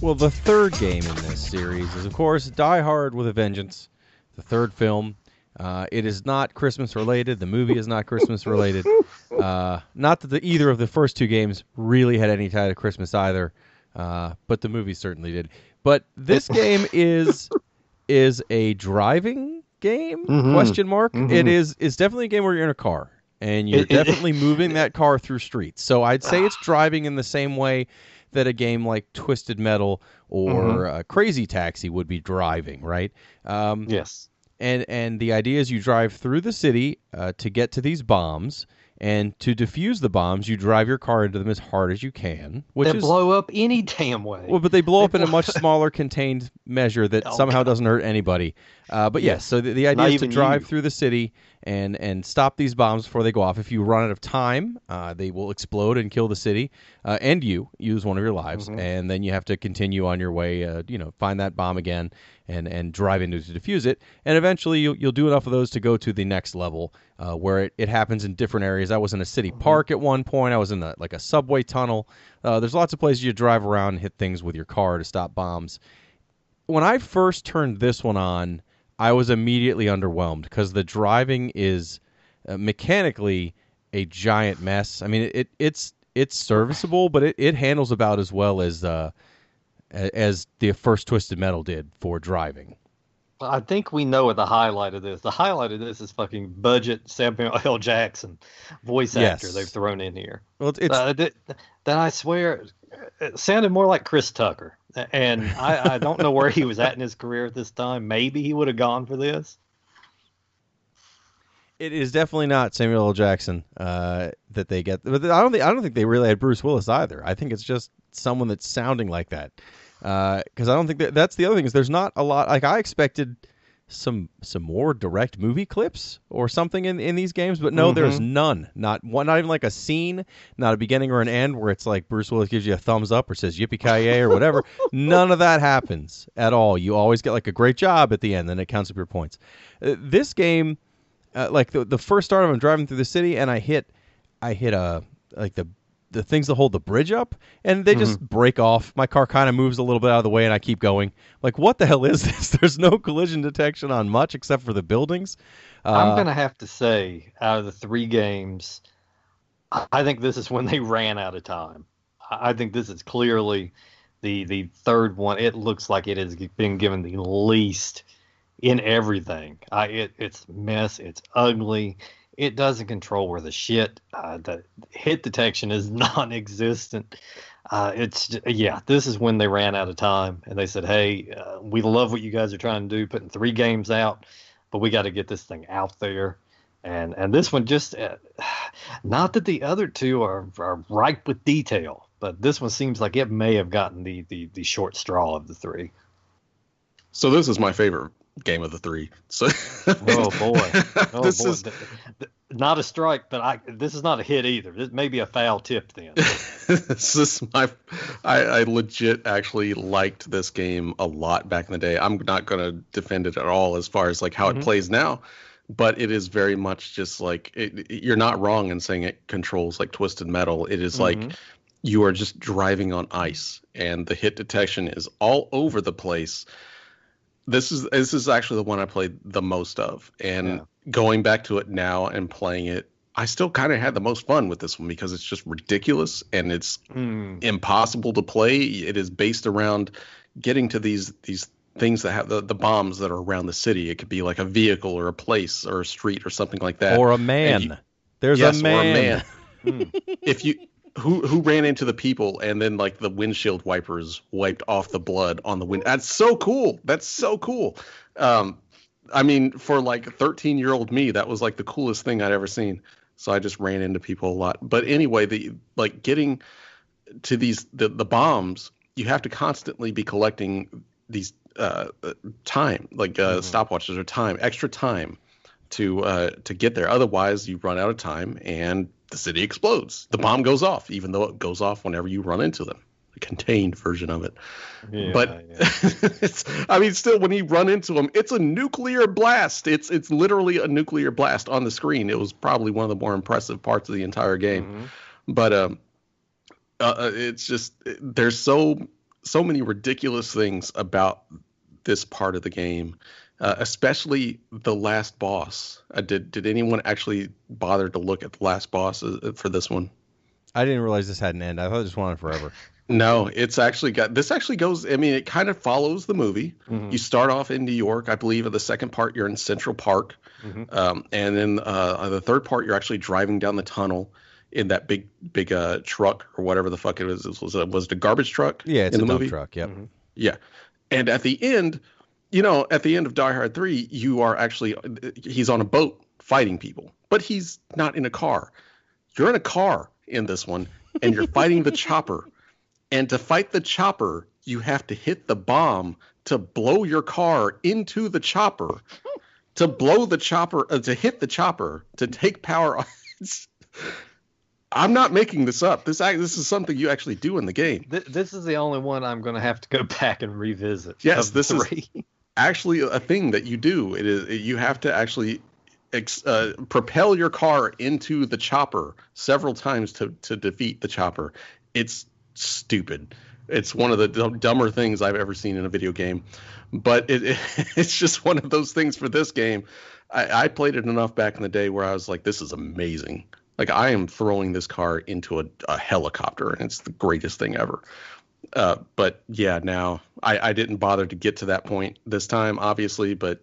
Well, the third game in this series is, of course, Die Hard with a Vengeance, the third film. It is not Christmas related. The movie is not Christmas related. Not that either of the first 2 games really had any tie to Christmas either, but the movie certainly did. But this game is a driving game? Question mark. It's definitely a game where you're in a car and you're definitely moving that car through streets. So I'd say it's driving in the same way that a game like Twisted Metal or Crazy Taxi would be driving, right? Yes. And the idea is you drive through the city to get to these bombs, and to defuse the bombs, you drive your car into them as hard as you can. They blow up any damn way. Well, but they blow up in a much smaller contained measure that somehow doesn't hurt anybody. But yes, so the idea is to drive through the city and stop these bombs before they go off. If you run out of time, they will explode and kill the city, and you lose one of your lives, and then you have to continue on your way, find that bomb again and drive into to defuse it. And eventually you'll do enough of those to go to the next level where it happens in different areas. I was in a city park at one point. I was in a subway tunnel. There's lots of places you drive around and hit things with your car to stop bombs. When I first turned this one on, I was immediately underwhelmed because the driving is mechanically a giant mess. I mean, it's serviceable, but it handles about as well as the first Twisted Metal did for driving. I think we know what the highlight of this. The highlight of this is fucking budget Samuel L. Jackson voice actor they've thrown in here. Well, it's that I swear it sounded more like Chris Tucker, and I don't know where he was at in his career at this time. Maybe he would have gone for this. It is definitely not Samuel L. Jackson that they get, but I don't think they really had Bruce Willis either. I think it's just someone that's sounding like that. Because I don't think that's the other thing is there's not a lot. Like I expected some more direct movie clips or something in these games, but no, there's none. Not one. Not even like a scene, not a beginning or an end where it's like Bruce Willis gives you a thumbs up or says yippee-ki-yay or whatever. None of that happens at all. You always get like a great job at the end, then it counts up your points. This game, like the first start of I'm driving through the city and I hit like the things that hold the bridge up, and they just break off. My car kind of moves a little bit out of the way, and I keep going. Like, what the hell is this? There's no collision detection on much except for the buildings. I'm going to have to say, out of the 3 games, I think this is when they ran out of time. I think this is clearly the third one. It looks like it has been given the least in everything. It's a mess. It's ugly. It doesn't control where the shit. The hit detection is non-existent. This is when they ran out of time, and they said, "Hey, we love what you guys are trying to do, putting 3 games out, but we got to get this thing out there." And this one just, not that the other 2 are ripe with detail, but this one seems like it may have gotten the short straw of the 3. So this is my favorite game of the 3. So oh boy, this is not a strike, but this is not a hit either. This may be a foul tip then. This is I legit actually liked this game a lot back in the day. I'm not going to defend it at all as far as like how it plays now, but it is very much just like you're not wrong in saying it controls like Twisted Metal. It is like you are just driving on ice, and the hit detection is all over the place. This is actually the one I played the most of, and going back to it now and playing it, I still kind of had the most fun with this one because it's just ridiculous and it's impossible to play. It is based around getting to these things that have the bombs that are around the city. It could be like a vehicle or a place or a street or something like that, or a man. There's a man. Or a man. If you who ran into the people and then like the windshield wipers wiped off the blood on the wind. That's so cool. I mean, for like 13-year-old me, that was like the coolest thing I'd ever seen. So I just ran into people a lot. But anyway, getting to the bombs, you have to constantly be collecting these time, like stopwatches or extra time to get there. Otherwise, you run out of time and the city explodes. The bomb goes off, even though it goes off whenever you run into them. A contained version of it. Still, when you run into them, it's a nuclear blast. It's literally a nuclear blast on the screen. It was probably one of the more impressive parts of the entire game. But it's just there's so many ridiculous things about this part of the game. Especially the last boss. Did anyone actually bother to look at the last boss for this one? I didn't realize this had an end. I thought it just went on forever. No, this actually goes. I mean, it kind of follows the movie. You start off in New York, I believe. In the second part, you're in Central Park, and then the third part, you're actually driving down the tunnel in that big truck or whatever the fuck it was. Was it a garbage truck? Yeah, it's in a the dump movie? truck. Yep. Yeah, and at the end. At the end of Die Hard 3, he's on a boat fighting people, but he's not in a car. You're in a car in this one, and you're fighting the chopper. And to fight the chopper, you have to hit the bomb to blow your car into the chopper, to blow the chopper, to hit the chopper, to take power off. I'm not making this up. This is something you actually do in the game. This is the only one I'm going to have to go back and revisit. Yes, this is actually a thing that you do. You have to actually propel your car into the chopper several times to defeat the chopper. It's stupid. It's one of the dumber things I've ever seen in a video game, but it's just one of those things for this game. I played it enough back in the day where I was like, this is amazing. Like, I am throwing this car into a helicopter, and it's the greatest thing ever. But yeah, now I didn't bother to get to that point this time, obviously, but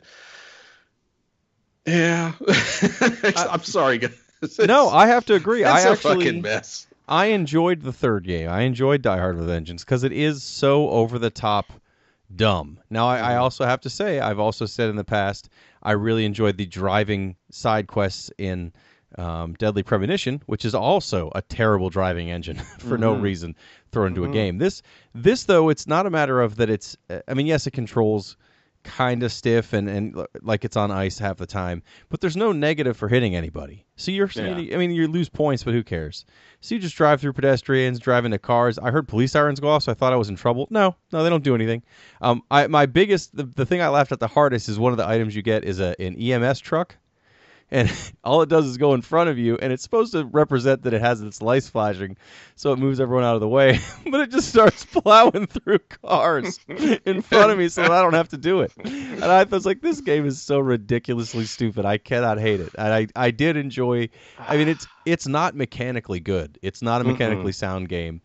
yeah, I'm sorry, guys. No, I have to agree. It's a fucking mess. I enjoyed the third game. I enjoyed Die Hard with a Vengeance because it is so over the top dumb. Now, I also have to say, I've also said in the past, I really enjoyed the driving side quests in Deadly Premonition, which is also a terrible driving engine for no reason thrown into a game. This though, it's not a matter of that it's, I mean, yes, it controls kind of stiff and like it's on ice half the time, but there's no negative for hitting anybody. So I mean, you lose points, but who cares? So you just drive through pedestrians, drive into cars. I heard police sirens go off, so I thought I was in trouble. No, they don't do anything. The thing I laughed at the hardest is one of the items you get is an EMS truck. And all it does is go in front of you, and it's supposed to represent that it has its lights flashing, so it moves everyone out of the way. But it just starts plowing through cars in front of me so that I don't have to do it. And I was like, this game is so ridiculously stupid. I cannot hate it. And I did enjoy. I mean, it's not mechanically good. It's not a mechanically sound game.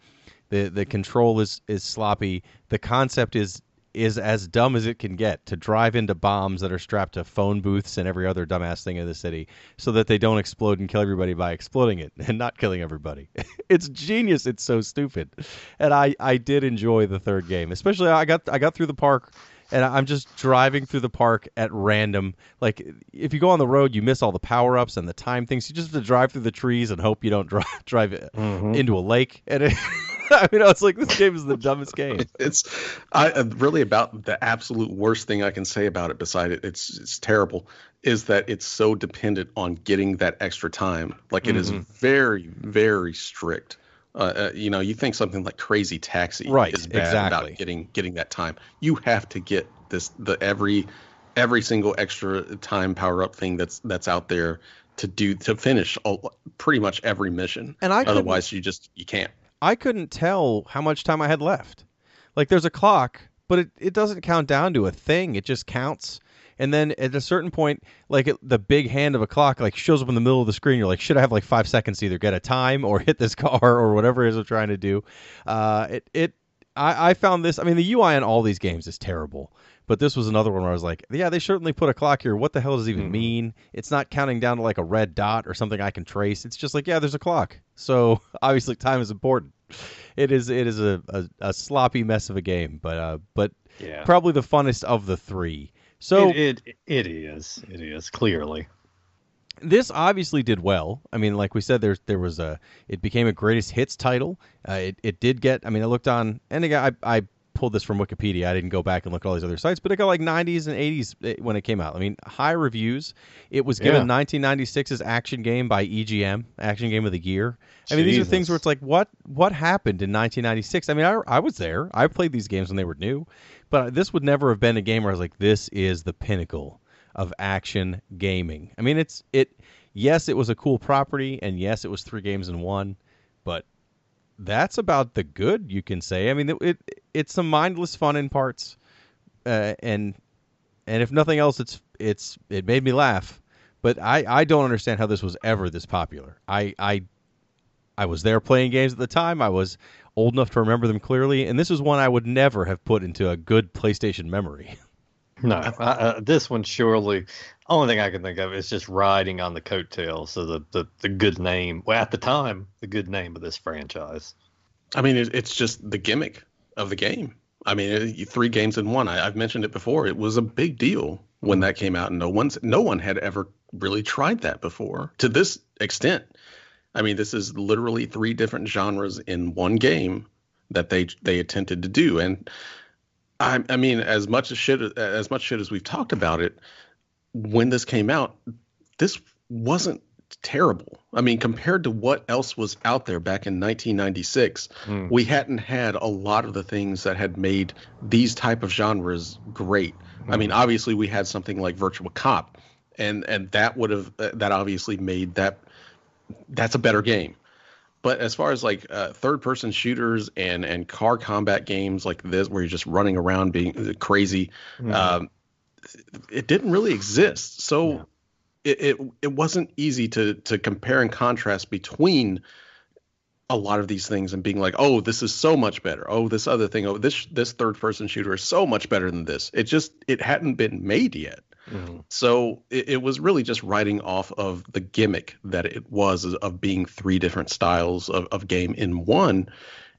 The control is sloppy. The concept is as dumb as it can get, to drive into bombs that are strapped to phone booths and every other dumbass thing in the city so that they don't explode and kill everybody by exploding it and not killing everybody. It's genius. It's so stupid. And I did enjoy the third game. Especially I got through the park and I'm just driving through the park at random. Like, if you go on the road, you miss all the power-ups and the time things. You just have to drive through the trees and hope you don't drive into a lake. And I mean, it's like, this game is the dumbest game. It's really about the absolute worst thing I can say about it, beside it's terrible, is that it's so dependent on getting that extra time. Like, it is very, very strict. You think something like Crazy Taxi is bad about getting that time. You have to get every single extra time power up thing that's out there to finish pretty much every mission. And otherwise you can't. I couldn't tell how much time I had left. Like, there's a clock, but it doesn't count down to a thing. It just counts. And then at a certain point, like, the big hand of a clock like shows up in the middle of the screen. You're like, should I have like 5 seconds to either get a time or hit this car or whatever it is I'm trying to do? I found this. I mean, the UI in all these games is terrible. But this was another one where I was like, yeah, they certainly put a clock here. What the hell does it even mean? It's not counting down to like a red dot or something I can trace. It's just like, yeah, there's a clock. So obviously time is important. It is a sloppy mess of a game, but yeah, probably the funnest of the three. So it is clearly. This obviously did well. I mean, like we said, it became a greatest hits title. It did get. I mean, I looked on, and again, I pulled this from Wikipedia. I didn't go back and look at all these other sites, but it got like 90s and 80s when it came out. I mean, high reviews. It was given 1996's Action Game by EGM, Action Game of the Year. I mean, these are things where it's like, what happened in 1996? I mean, I was there. I played these games when they were new, but this would never have been a game where I was like, this is the pinnacle of action gaming. I mean, yes, it was a cool property, and yes, it was 3 games in one, but that's about the good you can say. I mean, it's some mindless fun in parts, and if nothing else, it made me laugh. But I don't understand how this was ever this popular. I was there playing games at the time. I was old enough to remember them clearly, and this is one I would never have put into a good PlayStation memory. No, this one surely. Only thing I can think of is just riding on the coattails of the good name. Well, at the time, the good name of this franchise. I mean, it's just the gimmick of the game. I mean, 3 games in one. I've mentioned it before. It was a big deal when that came out, and no one had ever really tried that before to this extent. I mean, this is literally 3 different genres in one game that they attempted to do, and I mean, as much shit as we've talked about it, when this came out, this wasn't terrible. I mean, compared to what else was out there back in 1996, we hadn't had a lot of the things that had made these type of genres great. I mean, obviously we had something like Virtua Cop, and that obviously made that's a better game. But as far as like third-person shooters and car combat games like this, where you're just running around being crazy, it didn't really exist. So it wasn't easy to compare and contrast between a lot of these things and being like, oh, this is so much better. Oh, this other thing. Oh, this third person shooter is so much better than this. It hadn't been made yet. Mm-hmm. So it was really just writing off of the gimmick that it was of being three different styles of game in one.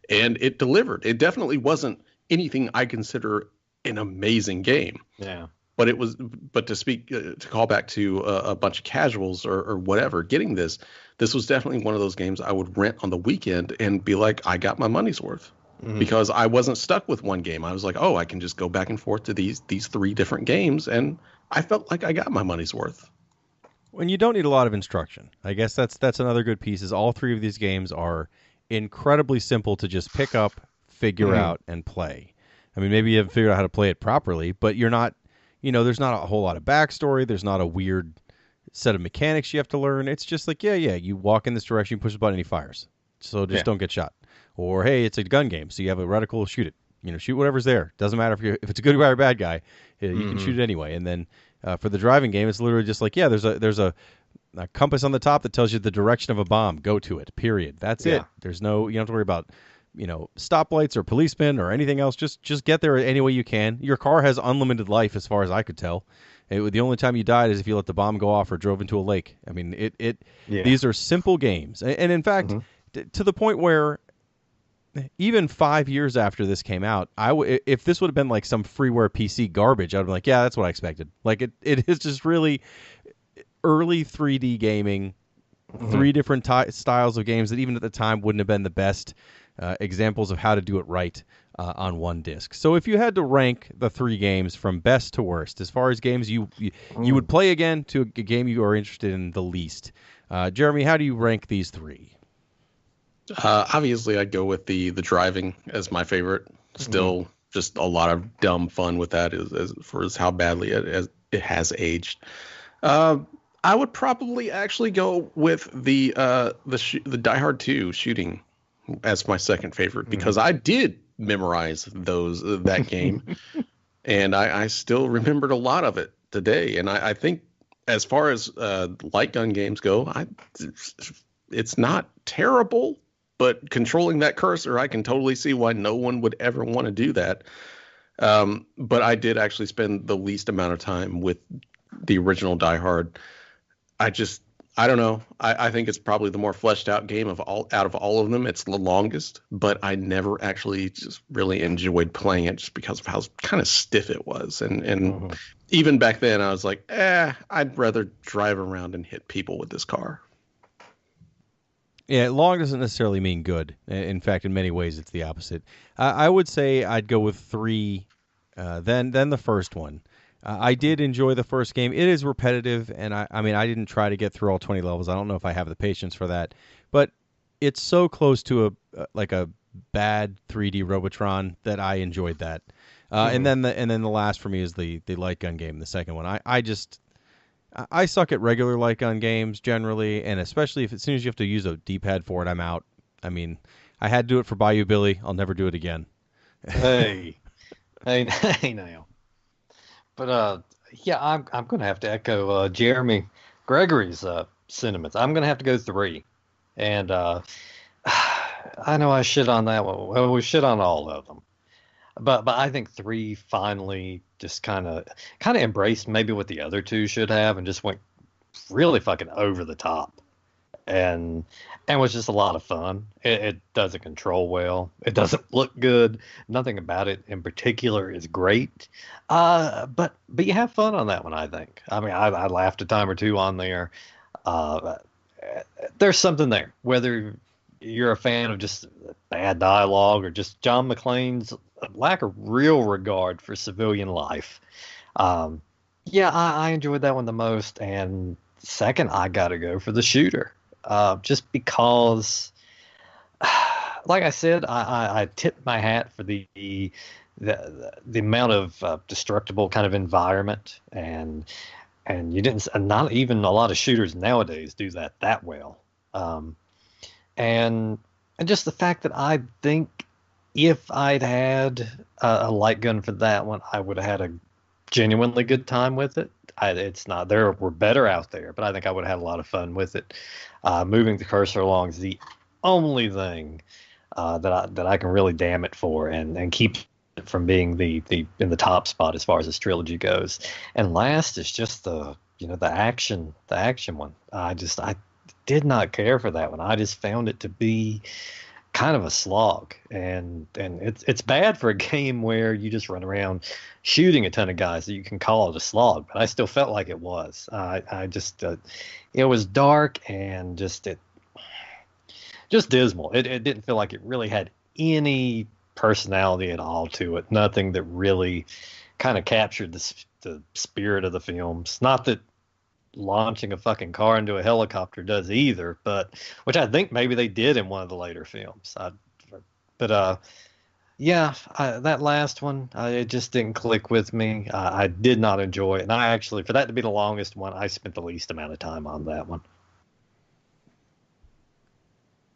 And it delivered. It definitely wasn't anything I consider an amazing game. Yeah. But to call back to a bunch of casuals or whatever, getting this was definitely one of those games I would rent on the weekend and be like, I got my money's worth. Mm-hmm. Because I wasn't stuck with one game. I was like, oh, I can just go back and forth to these three different games, and I felt like I got my money's worth. When you don't need a lot of instruction, I guess that's another good piece. Is all three of these games are incredibly simple to just pick up, figure out, and play. I mean, maybe you haven't figured out how to play it properly, but you're not, there's not a whole lot of backstory. There's not a weird set of mechanics you have to learn. It's just like, you walk in this direction, you push the button, and he fires. So just don't get shot. Or, hey, it's a gun game, so you have a reticle, shoot it. Shoot whatever's there. Doesn't matter if it's a good guy or bad guy. You can shoot it anyway. And then for the driving game, it's literally just like, there's a compass on the top that tells you the direction of a bomb. Go to it, period. That's it. There's you don't have to worry about, stoplights or policemen or anything else. Just get there any way you can. Your car has unlimited life as far as I could tell. The only time you died is if you let the bomb go off or drove into a lake. I mean, these are simple games. And in fact, to the point where even 5 years after this came out, if this would have been like some freeware PC garbage, I'd be like, yeah, that's what I expected. Like it is just really early 3D gaming, three different styles of games that even at the time wouldn't have been the best examples of how to do it right on one disc. So if you had to rank the three games from best to worst, as far as games you would play again to a game you are interested in the least, Jeremy, how do you rank these three? Obviously, I'd go with the driving as my favorite. Still, just a lot of dumb fun with that as far as how badly it has aged. I would probably actually go with the Die Hard 2 shooting as my second favorite because I did memorize that game, and I still remembered a lot of it today. And I think as far as light gun games go, it's not terrible. But controlling that cursor, I can totally see why no one would ever want to do that. But I did actually spend the least amount of time with the original Die Hard. I don't know. I think it's probably the more fleshed out game out of all of them. It's the longest, but I never actually just really enjoyed playing it just because of how kind of stiff it was. And even back then, I was like, I'd rather drive around and hit people with this car. Yeah, long doesn't necessarily mean good. In fact, in many ways, it's the opposite. I would say I'd go with 3, then the first one. I did enjoy the first game. It is repetitive, and I mean, I didn't try to get through all 20 levels. I don't know if I have the patience for that, but it's so close to a bad 3D Robotron that I enjoyed that. And then the last for me is the light gun game, the second one. I suck at regular light gun games generally, and especially as soon as you have to use a D-pad for it, I'm out. I mean, I had to do it for Bayou Billy. I'll never do it again. Hey now. But I'm going to have to echo Jeremy Gregory's sentiments. I'm going to have to go 3, and I know I shit on that one. Well, we shit on all of them. But I think 3 finally just kind of embraced maybe what the other 2 should have and just went really fucking over the top and was just a lot of fun. It doesn't control well. It doesn't look good. Nothing about it in particular is great. But you have fun on that one, I think. I mean, I laughed a time or two on there. There's something there, whether you're a fan of just bad dialogue or just John McClane's lack of real regard for civilian life. I enjoyed that one the most. And second, I got to go for the shooter. Just because, like I said, I tipped my hat for the amount of destructible kind of environment, and not even a lot of shooters nowadays do that well. And just the fact that I think if I'd had a light gun for that one, I would have had a genuinely good time with it. It's not, there were better out there, but I think I would have had a lot of fun with it. Moving the cursor along is the only thing that I can really damn it for, and keep it from being the in the top spot as far as this trilogy goes. And last is just the action one. I did not care for that one. I just found it to be kind of a slog, and it's bad for a game where you just run around shooting a ton of guys that you can call it a slog, but I still felt like it was. I just it was dark and just dismal. It didn't feel like it really had any personality at all to it. Nothing that really kind of captured the spirit of the films. Not that launching a fucking car into a helicopter does either, but which I think maybe they did in one of the later films. That last one, it just didn't click with me. I did not enjoy it, and I actually, for that to be the longest one, I spent the least amount of time on that one.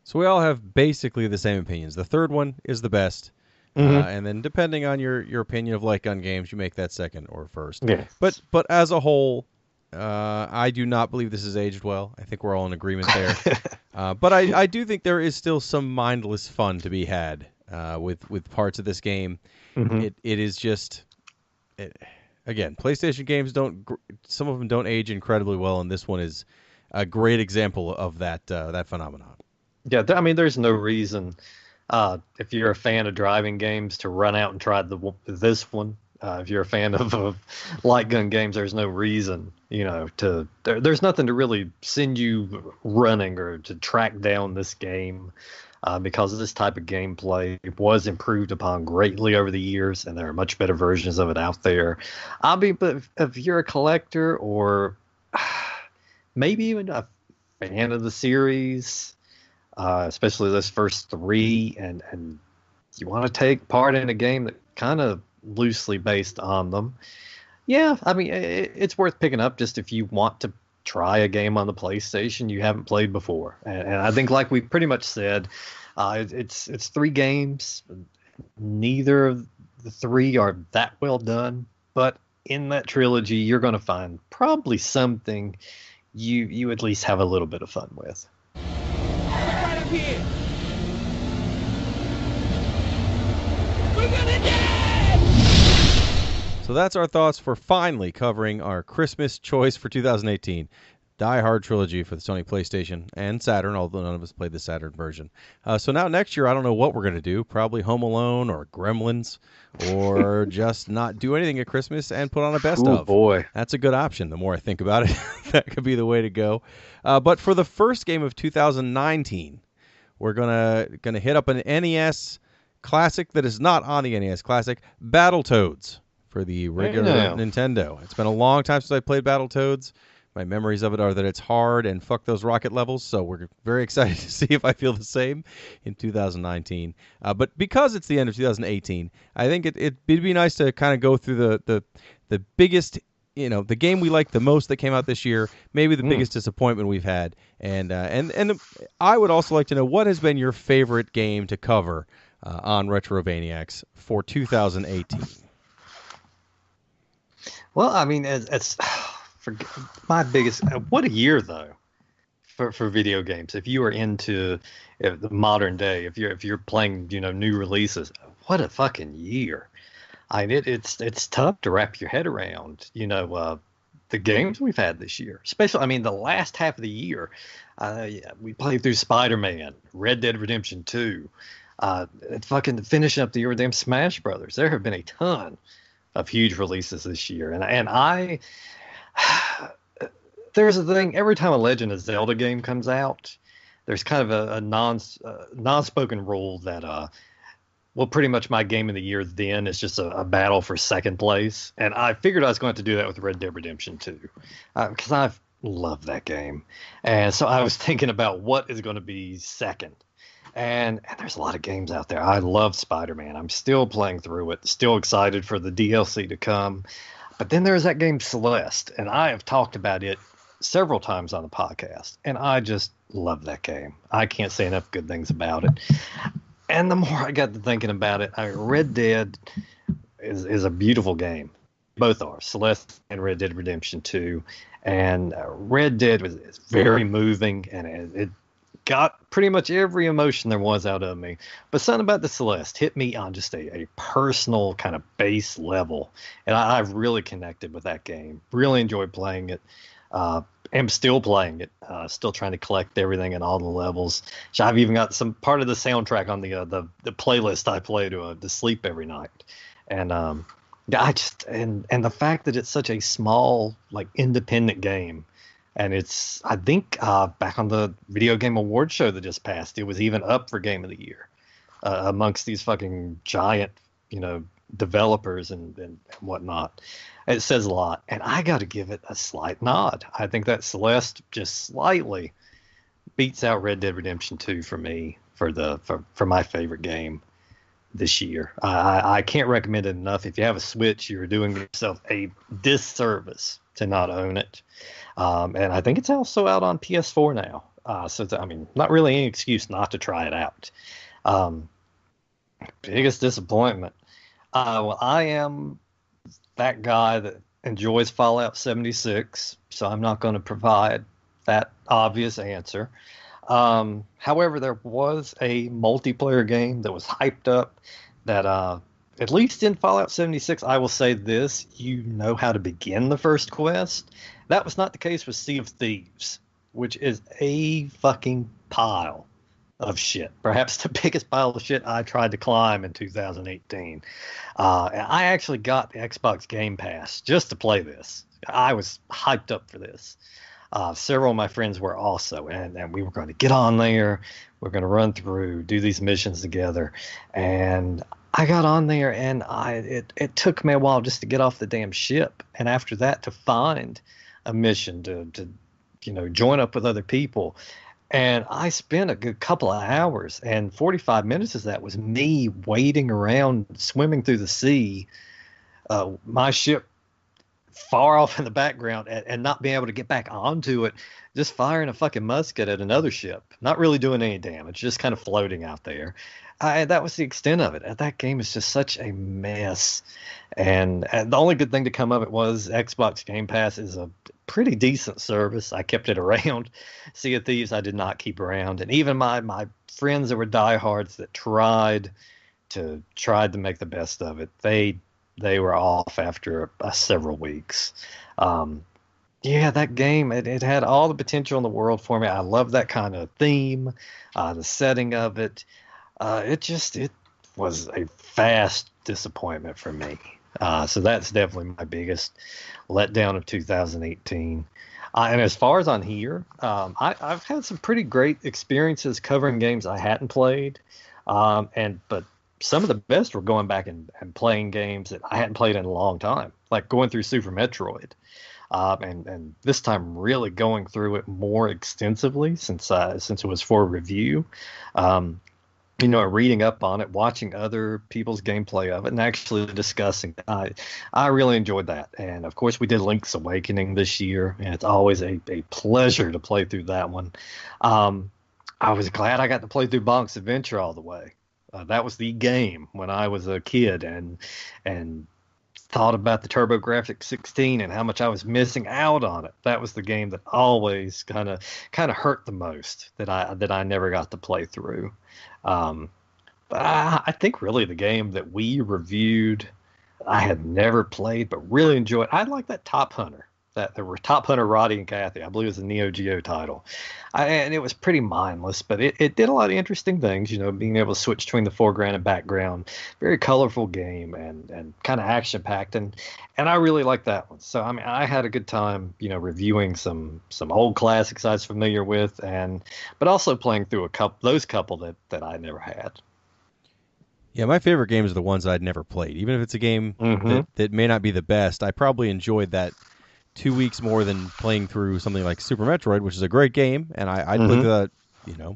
So we all have basically the same opinions. The third one is the best. And then depending on your opinion of light gun games, you make that second or first. Yeah. But as a whole, I do not believe this has aged well. I think we're all in agreement there. But I do think there is still some mindless fun to be had with parts of this game. It is just, again, PlayStation games some of them don't age incredibly well, and this one is a great example of that phenomenon. Yeah, I mean, there's no reason if you're a fan of driving games to run out and try this one. If you're a fan of light gun games, there's no reason, there's nothing to really send you running or to track down this game because this type of gameplay was improved upon greatly over the years, and there are much better versions of it out there. But if you're a collector or maybe even a fan of the series, especially this first three, and you want to take part in a game that kind of loosely based on them, yeah, I mean, it's worth picking up just if you want to try a game on the PlayStation you haven't played before. And I think, like we pretty much said, it's three games. Neither of the three are that well done, but in that trilogy, you're going to find probably something you at least have a little bit of fun with. Right up here. We're gonna die! So that's our thoughts for finally covering our Christmas choice for 2018. Die Hard Trilogy for the Sony PlayStation and Saturn, although none of us played the Saturn version. So now next year, I don't know what we're going to do. Probably Home Alone or Gremlins, or just not do anything at Christmas and put on a best of. Oh, boy. That's a good option. The more I think about it, that could be the way to go. But for the first game of 2019, we're gonna hit up an NES classic that is not on the NES Classic, Battletoads, for the regular Nintendo. It's been a long time since I played Battletoads. My memories of it are that it's hard and fuck those rocket levels, so we're very excited to see if I feel the same in 2019. But because it's the end of 2018, I think it'd be nice to kind of go through the biggest, the game we like the most that came out this year, maybe the biggest disappointment we've had, and I would also like to know what has been your favorite game to cover on Retrovaniacs for 2018. Well, I mean, it's for my biggest. What a year, though, for video games. If you are into the modern day, if you're playing, new releases, what a fucking year. I mean, it's tough to wrap your head around, the games we've had this year. Especially, I mean, the last half of the year, we played through Spider-Man, Red Dead Redemption 2, fucking finishing up the year with them Smash Brothers. There have been a ton of huge releases this year, and I there's a thing every time a Legend of Zelda game comes out, there's kind of a non-spoken rule that pretty much my game of the year then is just a battle for second place, and I figured I was going to do that with Red Dead Redemption 2 because I've loved that game, and so I was thinking about what is going to be second. And there's a lot of games out there. I love Spider-Man. I'm still playing through it, still excited for the DLC to come. But then there's that game Celeste, and I have talked about it several times on the podcast, and I just love that game. I can't say enough good things about it. And the more I got to thinking about it, Red Dead is a beautiful game. Both are, Celeste and Red Dead Redemption 2. And Red Dead is very moving, and it got pretty much every emotion there was out of me. But something about the Celeste hit me on just a personal kind of base level. And I've really connected with that game. Really enjoyed playing it. Am still playing it. Still trying to collect everything in all the levels. So I've even got some part of the soundtrack on the playlist I play to sleep every night. And I just and the fact that it's such a small, like, independent game. And it's, I think, back on the Video Game Awards show that just passed, it was even up for Game of the Year amongst these fucking giant, developers and whatnot. It says a lot. And I got to give it a slight nod. I think that Celeste just slightly beats out Red Dead Redemption 2 for me for my favorite game this year. I can't recommend it enough. If you have a Switch, you're doing yourself a disservice to not own it. And I think it's also out on PS4 now. So, not really any excuse not to try it out. Biggest disappointment. Well, I am that guy that enjoys Fallout 76, so I'm not going to provide that obvious answer. However, there was a multiplayer game that was hyped up that, at least in Fallout 76, I will say this, you know how to begin the first quest. That was not the case with Sea of Thieves, which is a fucking pile of shit. Perhaps the biggest pile of shit I tried to climb in 2018. I actually got the Xbox Game Pass just to play this. I was hyped up for this. Several of my friends were also, and we were going to get on there. We're going to run through, do these missions together. And I got on there, and it took me a while just to get off the damn ship. And after that, to find a mission to join up with other people. And I spent a good couple of hours, and 45 minutes of that was me wading around, swimming through the sea, my ship far off in the background, and not being able to get back onto it, just firing a fucking musket at another ship, not really doing any damage, just kind of floating out there. That was the extent of it. That game is just such a mess. And the only good thing to come of it was Xbox Game Pass is a pretty decent service. I kept it around. Sea of Thieves I did not keep around. And even my friends that were diehards that tried to make the best of it, they were off after several weeks. That game, it had all the potential in the world for me. I love that kind of theme, the setting of it. It was a vast disappointment for me. So that's definitely my biggest letdown of 2018. And as far as on here, I've had some pretty great experiences covering games I hadn't played. But some of the best were going back and playing games that I hadn't played in a long time, like going through Super Metroid. And this time really going through it more extensively since it was for review. Reading up on it, watching other people's gameplay of it, and actually discussing it. I really enjoyed that. And, of course, we did Link's Awakening this year, and it's always a pleasure to play through that one. I was glad I got to play through Bonk's Adventure all the way. That was the game when I was a kid, and thought about the TurboGrafx 16 and how much I was missing out on it. That was the game that always kind of hurt the most that I never got to play through. But I think really the game that we reviewed, I had never played but really enjoyed. I like that Top Hunter. That there were Top Hunter Roddy and Kathy. I believe it was a Neo Geo title. And it was pretty mindless, but it did a lot of interesting things, being able to switch between the foreground and background. Very colorful game and kind of action-packed. And I really liked that one. So, I had a good time, reviewing some old classics I was familiar with, but also playing through those couple that I never had. Yeah, my favorite games are the ones I'd never played. Even if it's a game that may not be the best, I probably enjoyed that 2 weeks more than playing through something like Super Metroid, which is a great game, and I'd play that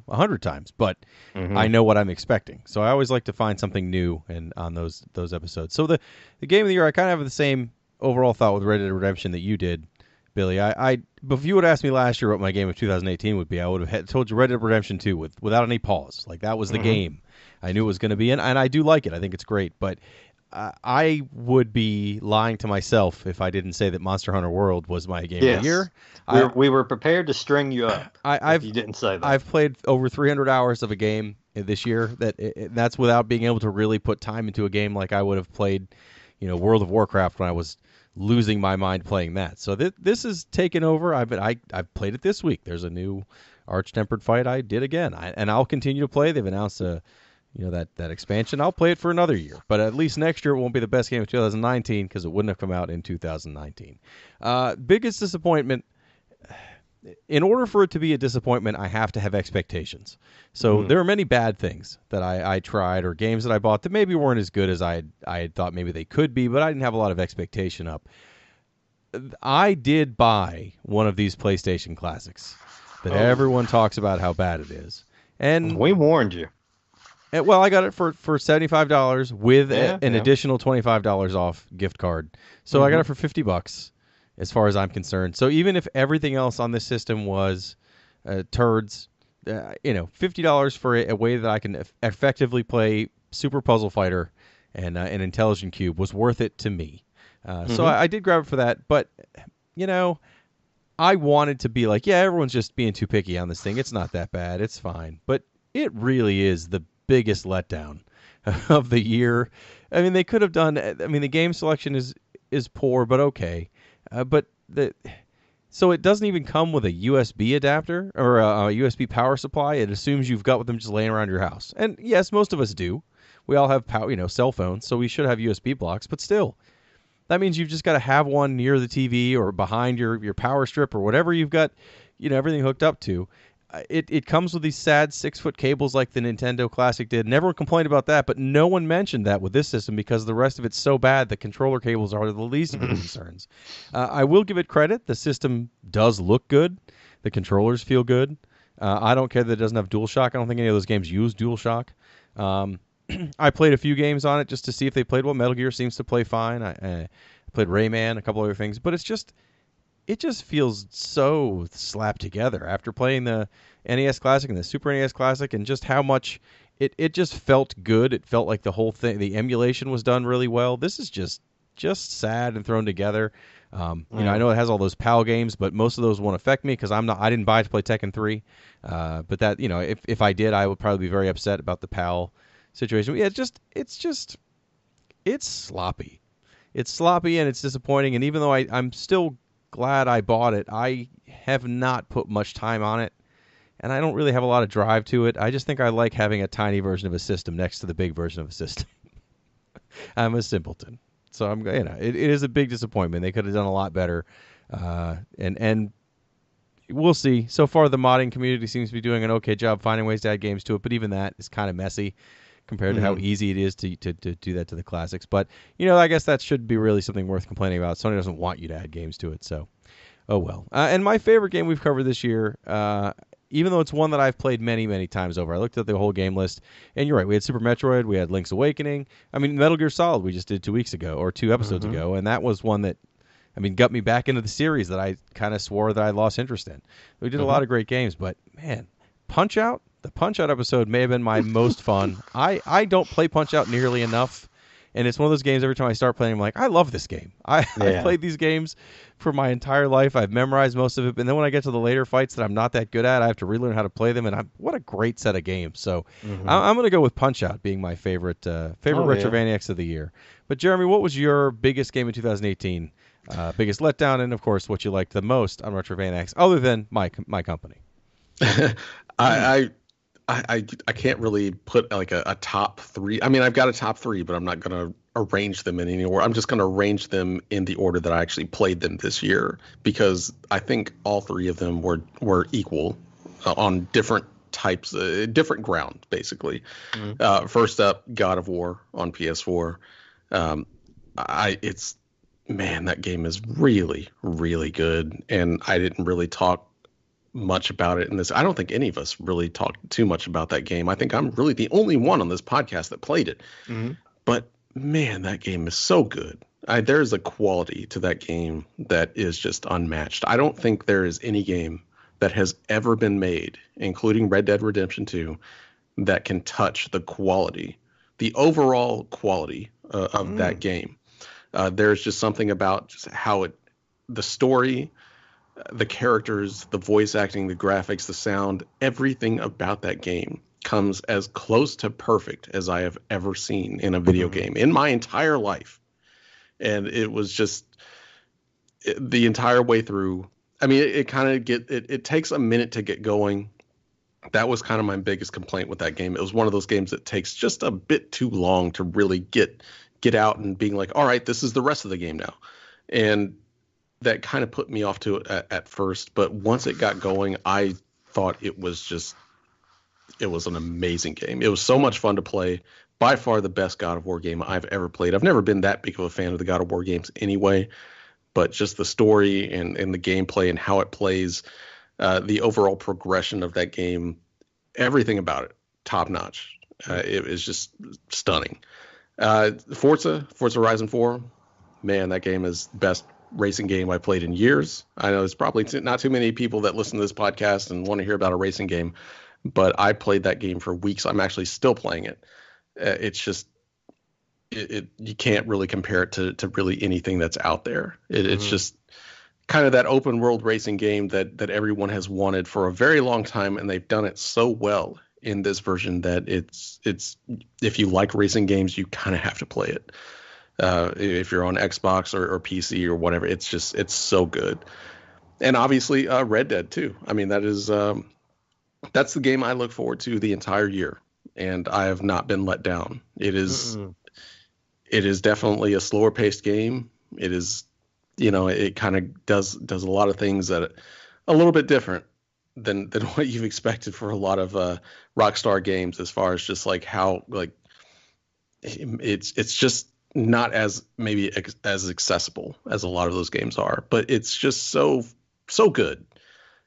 100 times, but I know what I'm expecting. So I always like to find something new on those episodes. So the game of the year, I kind of have the same overall thought with Red Dead Redemption that you did, Billy. But if you would ask me last year what my game of 2018 would be, I would have told you Red Dead Redemption 2 without any pause. Like, that was the game I knew it was going to be, and I do like it. I think it's great, but I would be lying to myself if I didn't say that Monster Hunter World was my game of the year. We were prepared to string you up if you didn't say that. I've played over 300 hours of a game this year. That's without being able to really put time into a game like I would have played, World of Warcraft when I was losing my mind playing that. So this is taken over. I've played it this week. There's a new Arch-Tempered Fight I did again, and I'll continue to play. They've announced that expansion. I'll play it for another year, but at least next year it won't be the best game of 2019 because it wouldn't have come out in 2019. Biggest disappointment. In order for it to be a disappointment, I have to have expectations. So there are many bad things that I tried or games that I bought that maybe weren't as good as I had thought maybe they could be, but I didn't have a lot of expectation up. I did buy one of these PlayStation Classics that everyone talks about how bad it is. And we warned you. Well, I got it for $75 with an additional $25 off gift card. So I got it for $50 as far as I'm concerned. So even if everything else on this system was turds, $50 for a way that I can effectively play Super Puzzle Fighter and an Intelligent Cube was worth it to me. So I did grab it for that. But, I wanted to be like, everyone's just being too picky on this thing. It's not that bad. It's fine. But it really is the biggest letdown of the year. I mean, they could have done. The game selection is poor, but okay. So it doesn't even come with a USB adapter or a USB power supply. It assumes you've got them just laying around your house. And yes, most of us do. We all have cell phones, so we should have USB blocks. But still, that means you've just got to have one near the TV or behind your power strip or whatever you've got, everything hooked up to. It comes with these sad 6-foot cables like the Nintendo Classic did, and everyone complained about that, but no one mentioned that with this system because the rest of it's so bad the controller cables are the least of the concerns. I will give it credit. The system does look good. The controllers feel good. I don't care that it doesn't have DualShock. I don't think any of those games use DualShock. I played a few games on it just to see if they played well. Metal Gear seems to play fine. I played Rayman, a couple other things, but it just feels so slapped together after playing the NES Classic and the Super NES Classic, and just how much it just felt good. It felt like the whole thing, the emulation was done really well. This is just sad and thrown together. I know it has all those PAL games, but most of those won't affect me because I didn't buy it to play Tekken 3. But that, if I did, I would probably be very upset about the PAL situation. Yeah, it's sloppy. It's sloppy and it's disappointing. And even though I'm still glad I bought it, I have not put much time on it, and I don't really have a lot of drive to it. I just think I like having a tiny version of a system next to the big version of a system. I'm a simpleton, so it is a big disappointment. They could have done a lot better, and we'll see. So far, the modding community seems to be doing an okay job finding ways to add games to it, but even that is kind of messy compared to how easy it is to do that to the classics. But, I guess that should be really something worth complaining about. Sony doesn't want you to add games to it, so oh well. And my favorite game we've covered this year, even though it's one that I've played many, many times over. I looked at the whole game list, and you're right. We had Super Metroid. We had Link's Awakening. Metal Gear Solid we just did 2 weeks ago, or 2 episodes ago, and that was one that, got me back into the series that I kind of swore that I lost interest in. We did a lot of great games, but, man, Punch-Out? The Punch-Out episode may have been my most fun. I don't play Punch-Out nearly enough, and it's one of those games every time I start playing, I'm like, I love this game. I've played these games for my entire life. I've memorized most of it, and then when I get to the later fights that I'm not that good at, I have to relearn how to play them, and what a great set of games. So I'm going to go with Punch-Out being my favorite Retrovaniacs of the year. But Jeremy, what was your biggest game in 2018? Biggest letdown, and of course, what you liked the most on Retrovaniacs, other than my company? I can't really put like a top 3. I've got a top 3, but I'm not going to arrange them in any order. I'm just going to arrange them in the order that I actually played them this year, because I think all 3 of them were equal on different types, different ground, basically. First up, God of War on PS4. That game is really, really good, and I didn't really talk much about it in this. I don't think any of us really talked too much about that game. I think I'm really the only one on this podcast that played it. But man, that game is so good. There's a quality to that game that is just unmatched. I don't think there is any game that has ever been made, including Red Dead Redemption 2, that can touch the quality, the overall quality of that game. There's just something about just how the story, the characters, the voice acting, the graphics, the sound, everything about that game comes as close to perfect as I have ever seen in a video game in my entire life. And it was just the entire way through. I mean, it takes a minute to get going. That was kind of my biggest complaint with that game. It was one of those games that takes just a bit too long to really get out and being like, all right, this is the rest of the game now. And that kind of put me off to it at first. But once it got going, I thought it was an amazing game. It was so much fun to play. By far the best God of War game I've ever played. I've never been that big of a fan of the God of War games anyway, but just the story and the gameplay and how it plays, the overall progression of that game, everything about it, top notch. It was just stunning. Forza Horizon 4, man, that game is the best racing game I played in years. I know there's probably not too many people that listen to this podcast and want to hear about a racing game, but I played that game for weeks. I'm actually still playing it. It's just, you can't really compare it to really anything that's out there. It's just kind of that open world racing game that everyone has wanted for a very long time, and they've done it so well in this version that it's if you like racing games, you kind of have to play it. If you're on Xbox or PC or whatever, it's so good. And obviously Red Dead too. I mean, that's the game I look forward to the entire year, and I have not been let down. It is definitely a slower paced game. It is, it kind of does a lot of things that a little bit different than what you've expected for a lot of Rockstar games, as far as just like how, like, it's just not as maybe as accessible as a lot of those games are, but it's just so good,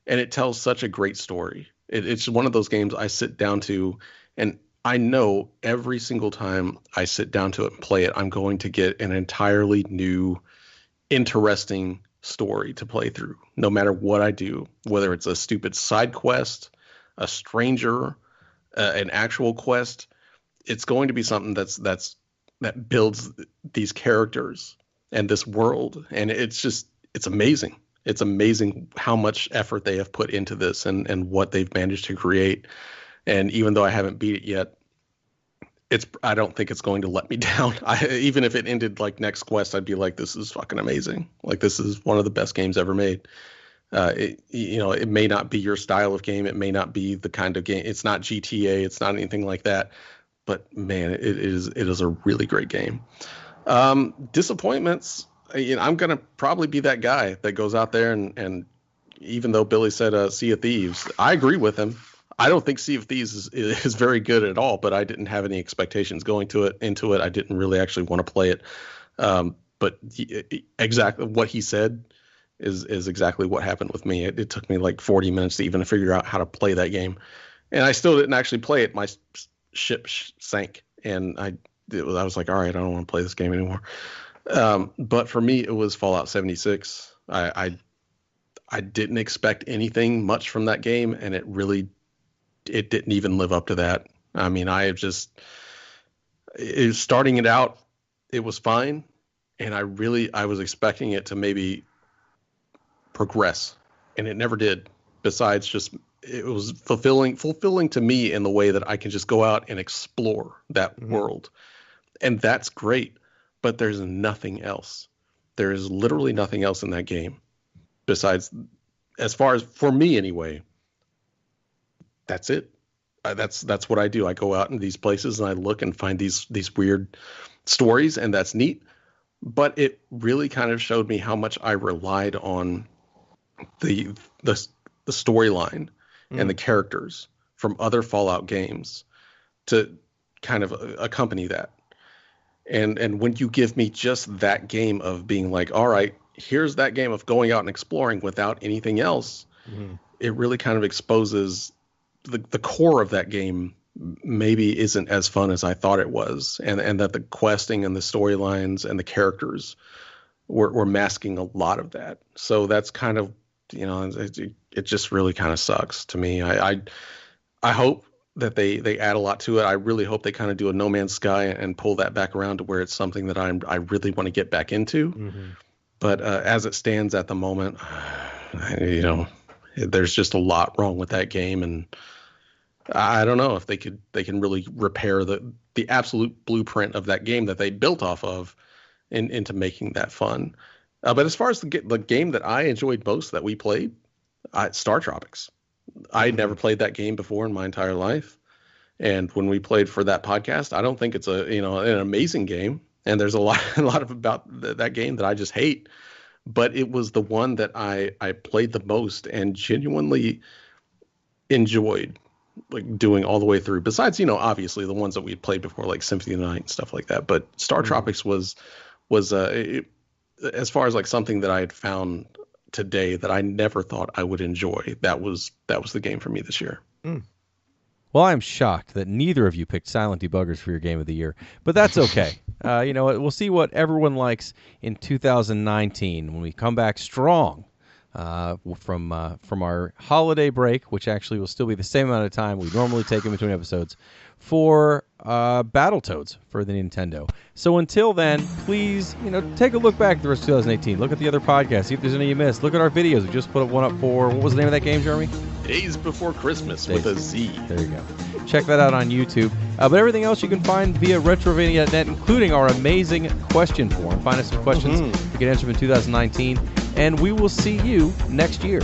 and it tells such a great story. It's one of those games I sit down to, and I know every single time I sit down to it and play it, I'm going to get an entirely new, interesting story to play through, no matter what I do, whether it's a stupid side quest, a stranger, an actual quest. It's going to be something that builds these characters and this world, and it's amazing. It's amazing how much effort they have put into this and what they've managed to create. And even though I haven't beat it yet, I don't think it's going to let me down. Even if it ended like next quest, I'd be like, this is fucking amazing. Like, this is one of the best games ever made. It may not be your style of game. It may not be the kind of game. It's not GTA. It's not anything like that. But man, it is a really great game. Disappointments. I'm going to probably be that guy that goes out there and even though Billy said Sea of Thieves, I agree with him. I don't think Sea of Thieves is very good at all, but I didn't have any expectations going into it. I didn't really actually want to play it. But exactly what he said is exactly what happened with me. It took me like 40 minutes to even figure out how to play that game. And I still didn't actually play it. My ship sank, and I was like, all right, I don't want to play this game anymore. But for me, it was Fallout 76. I didn't expect anything much from that game, and it didn't even live up to that. I mean, starting it out, it was fine, and I was expecting it to maybe progress, and it never did. Besides, just it was fulfilling to me in the way that I can just go out and explore that world, and that's great. But there's nothing else. There is literally nothing else in that game besides, as far as for me anyway. That's it. That's what I do. I go out in these places and I look and find these weird stories, and that's neat. But it really kind of showed me how much I relied on the storyline and the characters from other Fallout games to kind of accompany that. And when you give me just that game of being like, all right, here's that game of going out and exploring without anything else, it really kind of exposes the core of that game maybe isn't as fun as I thought it was, and that the questing and the storylines and the characters were masking a lot of that. So that's kind of, it just really kind of sucks to me. I hope that they add a lot to it. I really hope they kind of do a No Man's Sky and pull that back around to where it's something that I really want to get back into. Mm-hmm. But as it stands at the moment, there's just a lot wrong with that game, and I don't know if they can really repair the absolute blueprint of that game that they built off of into making that fun. But as far as the game that I enjoyed most that we played, Star Tropics. I had never played that game before in my entire life, and when we played for that podcast, I don't think it's an amazing game, and there's a lot of about that game that I just hate, but it was the one that I played the most and genuinely enjoyed, like, doing all the way through. Besides, obviously the ones that we played before, like Symphony of the Night and stuff like that, but Star Tropics was as far as like something that I had found today that I never thought I would enjoy. That was the game for me this year. Well, I'm shocked that neither of you picked Silent Debuggers for your game of the year, but that's okay. We'll see what everyone likes in 2019 when we come back strong from our holiday break, which actually will still be the same amount of time we normally take in between episodes, for Battletoads for the Nintendo. So until then, please, take a look back at the rest of 2018. Look at the other podcasts, see if there's any you missed. Look at our videos. We just put one up for, what was the name of that game, Jeremy? Days Before Christmas with a Z. There you go. Check that out on YouTube. But everything else you can find via Retrovania.net, including our amazing question form. Find us some questions you can answer them in 2019, and we will see you next year.